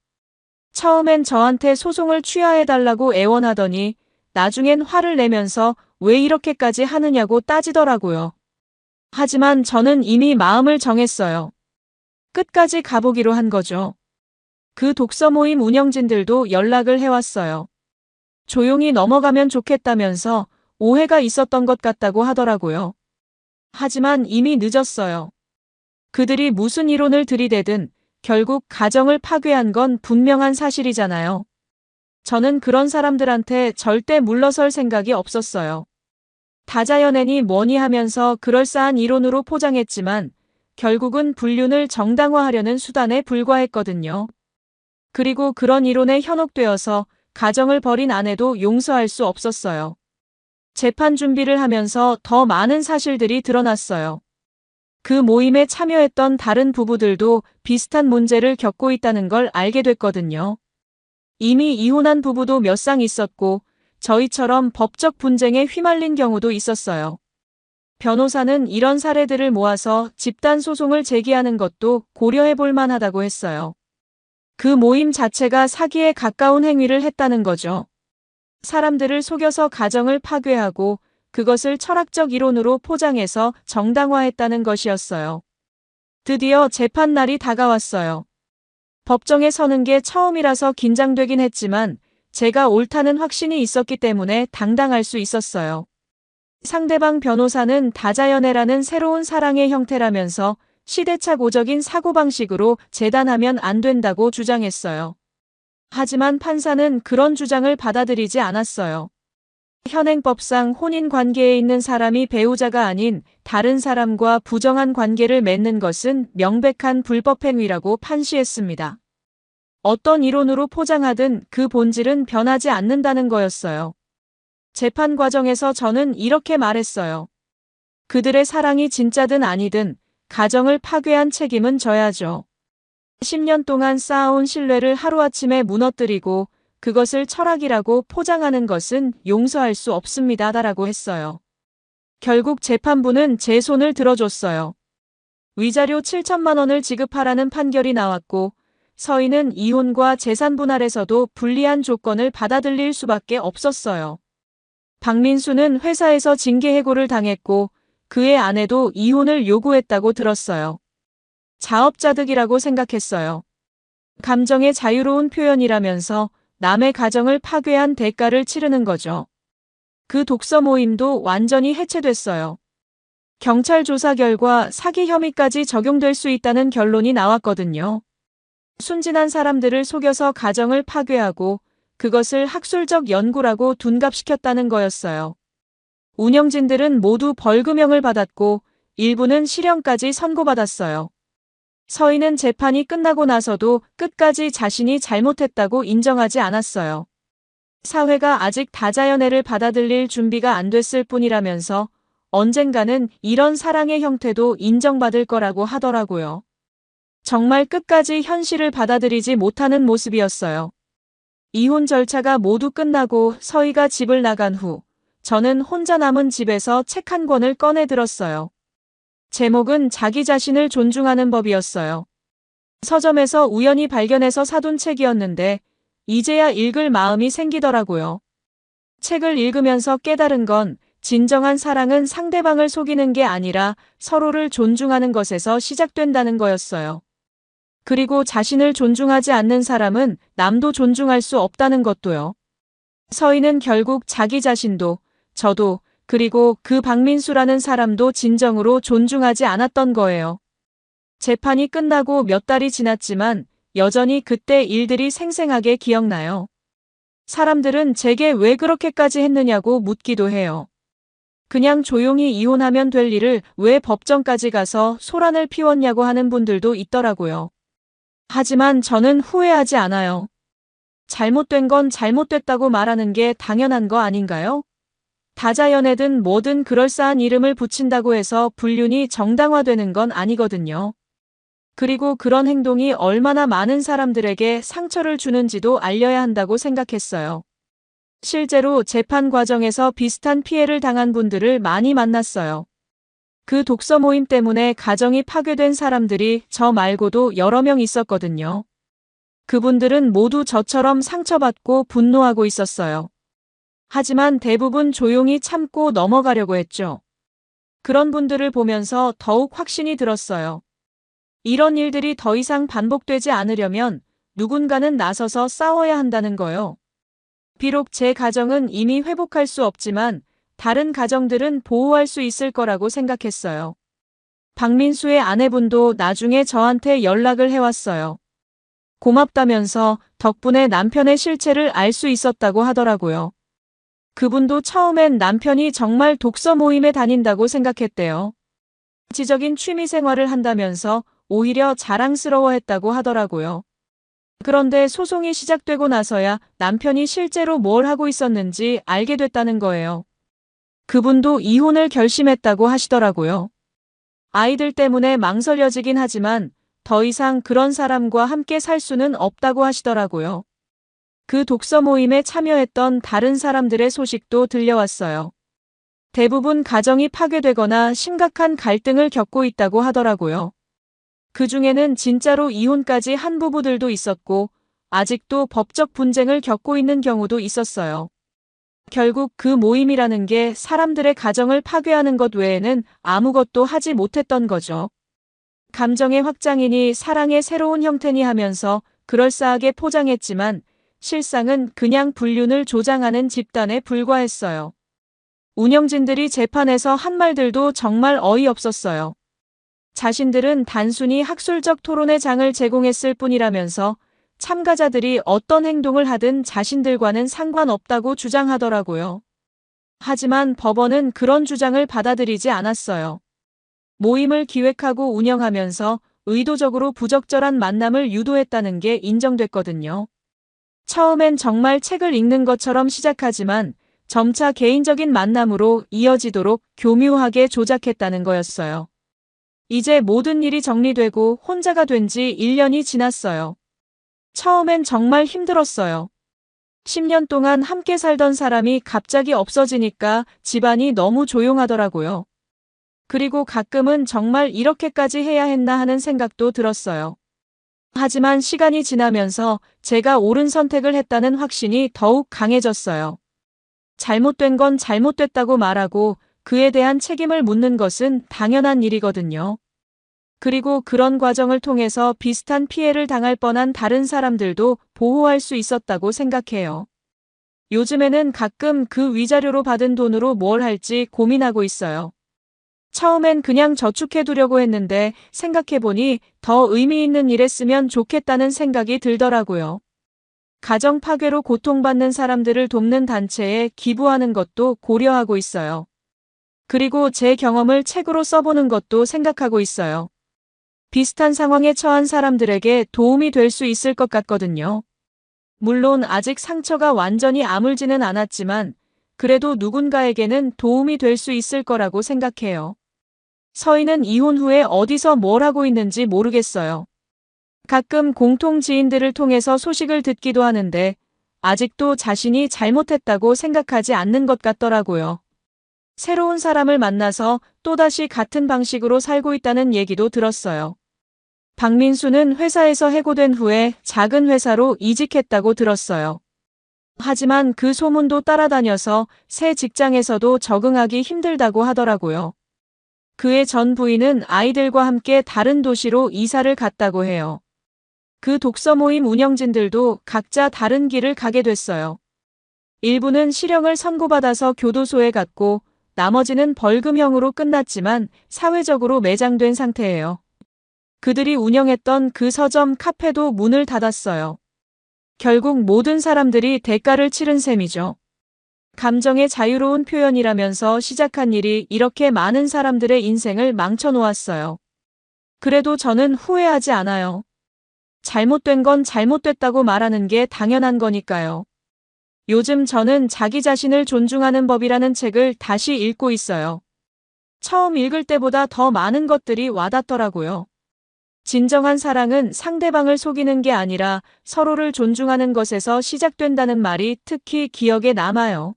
처음엔 저한테 소송을 취하해달라고 애원하더니 나중엔 화를 내면서 왜 이렇게까지 하느냐고 따지더라고요. 하지만 저는 이미 마음을 정했어요. 끝까지 가보기로 한 거죠. 그 독서 모임 운영진들도 연락을 해왔어요. 조용히 넘어가면 좋겠다면서 오해가 있었던 것 같다고 하더라고요. 하지만 이미 늦었어요. 그들이 무슨 이론을 들이대든 결국 가정을 파괴한 건 분명한 사실이잖아요. 저는 그런 사람들한테 절대 물러설 생각이 없었어요. 다자연애니 뭐니 하면서 그럴싸한 이론으로 포장했지만 결국은 불륜을 정당화하려는 수단에 불과했거든요. 그리고 그런 이론에 현혹되어서 가정을 벌인 아내도 용서할 수 없었어요. 재판 준비를 하면서 더 많은 사실들이 드러났어요. 그 모임에 참여했던 다른 부부들도 비슷한 문제를 겪고 있다는 걸 알게 됐거든요. 이미 이혼한 부부도 몇 쌍 있었고 저희처럼 법적 분쟁에 휘말린 경우도 있었어요. 변호사는 이런 사례들을 모아서 집단 소송을 제기하는 것도 고려해 볼 만하다고 했어요. 그 모임 자체가 사기에 가까운 행위를 했다는 거죠. 사람들을 속여서 가정을 파괴하고 그것을 철학적 이론으로 포장해서 정당화했다는 것이었어요. 드디어 재판 날이 다가왔어요. 법정에 서는 게 처음이라서 긴장되긴 했지만 제가 옳다는 확신이 있었기 때문에 당당할 수 있었어요. 상대방 변호사는 다자연애라는 새로운 사랑의 형태라면서 시대착오적인 사고방식으로 재단하면 안 된다고 주장했어요. 하지만 판사는 그런 주장을 받아들이지 않았어요. 현행법상 혼인 관계에 있는 사람이 배우자가 아닌 다른 사람과 부정한 관계를 맺는 것은 명백한 불법 행위라고 판시했습니다. 어떤 이론으로 포장하든 그 본질은 변하지 않는다는 거였어요. 재판 과정에서 저는 이렇게 말했어요. 그들의 사랑이 진짜든 아니든 가정을 파괴한 책임은 져야죠. 10년 동안 쌓아온 신뢰를 하루아침에 무너뜨리고 그것을 철학이라고 포장하는 것은 용서할 수 없습니다. 라고 했어요. 결국 재판부는 제 손을 들어줬어요. 위자료 7천만 원을 지급하라는 판결이 나왔고 서희는 이혼과 재산 분할에서도 불리한 조건을 받아들일 수밖에 없었어요. 박민수는 회사에서 징계 해고를 당했고 그의 아내도 이혼을 요구했다고 들었어요. 자업자득이라고 생각했어요. 감정의 자유로운 표현이라면서 남의 가정을 파괴한 대가를 치르는 거죠. 그 독서 모임도 완전히 해체됐어요. 경찰 조사 결과 사기 혐의까지 적용될 수 있다는 결론이 나왔거든요. 순진한 사람들을 속여서 가정을 파괴하고 그것을 학술적 연구라고 둔갑시켰다는 거였어요. 운영진들은 모두 벌금형을 받았고 일부는 실형까지 선고받았어요. 서희는 재판이 끝나고 나서도 끝까지 자신이 잘못했다고 인정하지 않았어요. 사회가 아직 다자연애를 받아들일 준비가 안 됐을 뿐이라면서 언젠가는 이런 사랑의 형태도 인정받을 거라고 하더라고요. 정말 끝까지 현실을 받아들이지 못하는 모습이었어요. 이혼 절차가 모두 끝나고 서희가 집을 나간 후 저는 혼자 남은 집에서 책 한 권을 꺼내 들었어요. 제목은 자기 자신을 존중하는 법이었어요. 서점에서 우연히 발견해서 사둔 책이었는데 이제야 읽을 마음이 생기더라고요. 책을 읽으면서 깨달은 건 진정한 사랑은 상대방을 속이는 게 아니라 서로를 존중하는 것에서 시작된다는 거였어요. 그리고 자신을 존중하지 않는 사람은 남도 존중할 수 없다는 것도요. 서희는 결국 자기 자신도 저도 그리고 그 박민수라는 사람도 진정으로 존중하지 않았던 거예요. 재판이 끝나고 몇 달이 지났지만 여전히 그때 일들이 생생하게 기억나요. 사람들은 제게 왜 그렇게까지 했느냐고 묻기도 해요. 그냥 조용히 이혼하면 될 일을 왜 법정까지 가서 소란을 피웠냐고 하는 분들도 있더라고요. 하지만 저는 후회하지 않아요. 잘못된 건 잘못됐다고 말하는 게 당연한 거 아닌가요? 다자연애든 뭐든 그럴싸한 이름을 붙인다고 해서 불륜이 정당화되는 건 아니거든요. 그리고 그런 행동이 얼마나 많은 사람들에게 상처를 주는지도 알려야 한다고 생각했어요. 실제로 재판 과정에서 비슷한 피해를 당한 분들을 많이 만났어요. 그 독서 모임 때문에 가정이 파괴된 사람들이 저 말고도 여러 명 있었거든요. 그분들은 모두 저처럼 상처받고 분노하고 있었어요. 하지만 대부분 조용히 참고 넘어가려고 했죠. 그런 분들을 보면서 더욱 확신이 들었어요. 이런 일들이 더 이상 반복되지 않으려면 누군가는 나서서 싸워야 한다는 거요. 비록 제 가정은 이미 회복할 수 없지만 다른 가정들은 보호할 수 있을 거라고 생각했어요. 박민수의 아내분도 나중에 저한테 연락을 해왔어요. 고맙다면서 덕분에 남편의 실체를 알 수 있었다고 하더라고요. 그분도 처음엔 남편이 정말 독서 모임에 다닌다고 생각했대요. 지적인 취미 생활을 한다면서 오히려 자랑스러워했다고 하더라고요. 그런데 소송이 시작되고 나서야 남편이 실제로 뭘 하고 있었는지 알게 됐다는 거예요. 그분도 이혼을 결심했다고 하시더라고요. 아이들 때문에 망설여지긴 하지만 더 이상 그런 사람과 함께 살 수는 없다고 하시더라고요. 그 독서 모임에 참여했던 다른 사람들의 소식도 들려왔어요. 대부분 가정이 파괴되거나 심각한 갈등을 겪고 있다고 하더라고요. 그 중에는 진짜로 이혼까지 한 부부들도 있었고, 아직도 법적 분쟁을 겪고 있는 경우도 있었어요. 결국 그 모임이라는 게 사람들의 가정을 파괴하는 것 외에는 아무것도 하지 못했던 거죠. 감정의 확장이니 사랑의 새로운 형태니 하면서 그럴싸하게 포장했지만 실상은 그냥 불륜을 조장하는 집단에 불과했어요. 운영진들이 재판에서 한 말들도 정말 어이없었어요. 자신들은 단순히 학술적 토론의 장을 제공했을 뿐이라면서 참가자들이 어떤 행동을 하든 자신들과는 상관없다고 주장하더라고요. 하지만 법원은 그런 주장을 받아들이지 않았어요. 모임을 기획하고 운영하면서 의도적으로 부적절한 만남을 유도했다는 게 인정됐거든요. 처음엔 정말 책을 읽는 것처럼 시작하지만 점차 개인적인 만남으로 이어지도록 교묘하게 조작했다는 거였어요. 이제 모든 일이 정리되고 혼자가 된 지 1년이 지났어요. 처음엔 정말 힘들었어요. 10년 동안 함께 살던 사람이 갑자기 없어지니까 집안이 너무 조용하더라고요. 그리고 가끔은 정말 이렇게까지 해야 했나 하는 생각도 들었어요. 하지만 시간이 지나면서 제가 옳은 선택을 했다는 확신이 더욱 강해졌어요. 잘못된 건 잘못됐다고 말하고 그에 대한 책임을 묻는 것은 당연한 일이거든요. 그리고 그런 과정을 통해서 비슷한 피해를 당할 뻔한 다른 사람들도 보호할 수 있었다고 생각해요. 요즘에는 가끔 그 위자료로 받은 돈으로 뭘 할지 고민하고 있어요. 처음엔 그냥 저축해두려고 했는데 생각해보니 더 의미 있는 일에 쓰면 좋겠다는 생각이 들더라고요. 가정 파괴로 고통받는 사람들을 돕는 단체에 기부하는 것도 고려하고 있어요. 그리고 제 경험을 책으로 써보는 것도 생각하고 있어요. 비슷한 상황에 처한 사람들에게 도움이 될 수 있을 것 같거든요. 물론 아직 상처가 완전히 아물지는 않았지만 그래도 누군가에게는 도움이 될 수 있을 거라고 생각해요. 서희는 이혼 후에 어디서 뭘 하고 있는지 모르겠어요. 가끔 공통 지인들을 통해서 소식을 듣기도 하는데 아직도 자신이 잘못했다고 생각하지 않는 것 같더라고요. 새로운 사람을 만나서 또다시 같은 방식으로 살고 있다는 얘기도 들었어요. 박민수는 회사에서 해고된 후에 작은 회사로 이직했다고 들었어요. 하지만 그 소문도 따라다녀서 새 직장에서도 적응하기 힘들다고 하더라고요. 그의 전 부인은 아이들과 함께 다른 도시로 이사를 갔다고 해요. 그 독서 모임 운영진들도 각자 다른 길을 가게 됐어요. 일부는 실형을 선고받아서 교도소에 갔고 나머지는 벌금형으로 끝났지만 사회적으로 매장된 상태예요. 그들이 운영했던 그 서점 카페도 문을 닫았어요. 결국 모든 사람들이 대가를 치른 셈이죠. 감정의 자유로운 표현이라면서 시작한 일이 이렇게 많은 사람들의 인생을 망쳐놓았어요. 그래도 저는 후회하지 않아요. 잘못된 건 잘못됐다고 말하는 게 당연한 거니까요. 요즘 저는 자기 자신을 존중하는 법이라는 책을 다시 읽고 있어요. 처음 읽을 때보다 더 많은 것들이 와닿더라고요. 진정한 사랑은 상대방을 속이는 게 아니라 서로를 존중하는 것에서 시작된다는 말이 특히 기억에 남아요.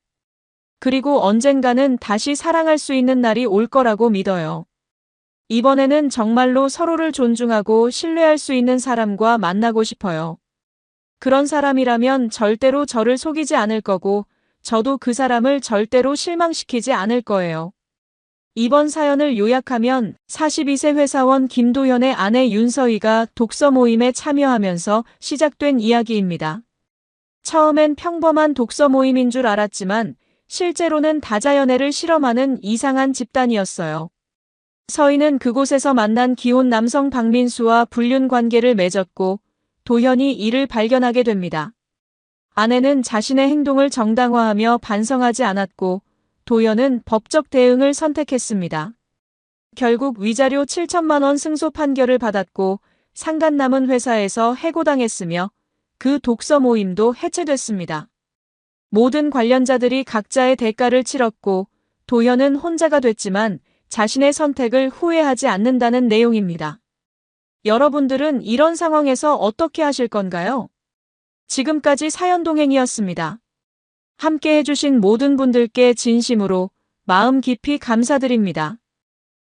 그리고 언젠가는 다시 사랑할 수 있는 날이 올 거라고 믿어요. 이번에는 정말로 서로를 존중하고 신뢰할 수 있는 사람과 만나고 싶어요. 그런 사람이라면 절대로 저를 속이지 않을 거고, 저도 그 사람을 절대로 실망시키지 않을 거예요. 이번 사연을 요약하면 42세 회사원 김도현의 아내 윤서희가 독서 모임에 참여하면서 시작된 이야기입니다. 처음엔 평범한 독서 모임인 줄 알았지만 실제로는 다자연애를 실험하는 이상한 집단이었어요. 서희는 그곳에서 만난 기혼 남성 박민수와 불륜 관계를 맺었고 도현이 이를 발견하게 됩니다. 아내는 자신의 행동을 정당화하며 반성하지 않았고 도현은 법적 대응을 선택했습니다. 결국 위자료 7천만 원 승소 판결을 받았고 상간 남은 회사에서 해고당했으며 그 독서 모임도 해체됐습니다. 모든 관련자들이 각자의 대가를 치렀고 도현은 혼자가 됐지만 자신의 선택을 후회하지 않는다는 내용입니다. 여러분들은 이런 상황에서 어떻게 하실 건가요? 지금까지 사연동행이었습니다. 함께 해주신 모든 분들께 진심으로 마음 깊이 감사드립니다.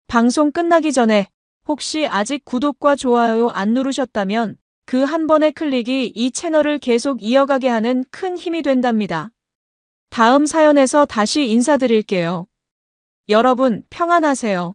방송 끝나기 전에 혹시 아직 구독과 좋아요 안 누르셨다면 그 한 번의 클릭이 이 채널을 계속 이어가게 하는 큰 힘이 된답니다. 다음 사연에서 다시 인사드릴게요. 여러분 평안하세요.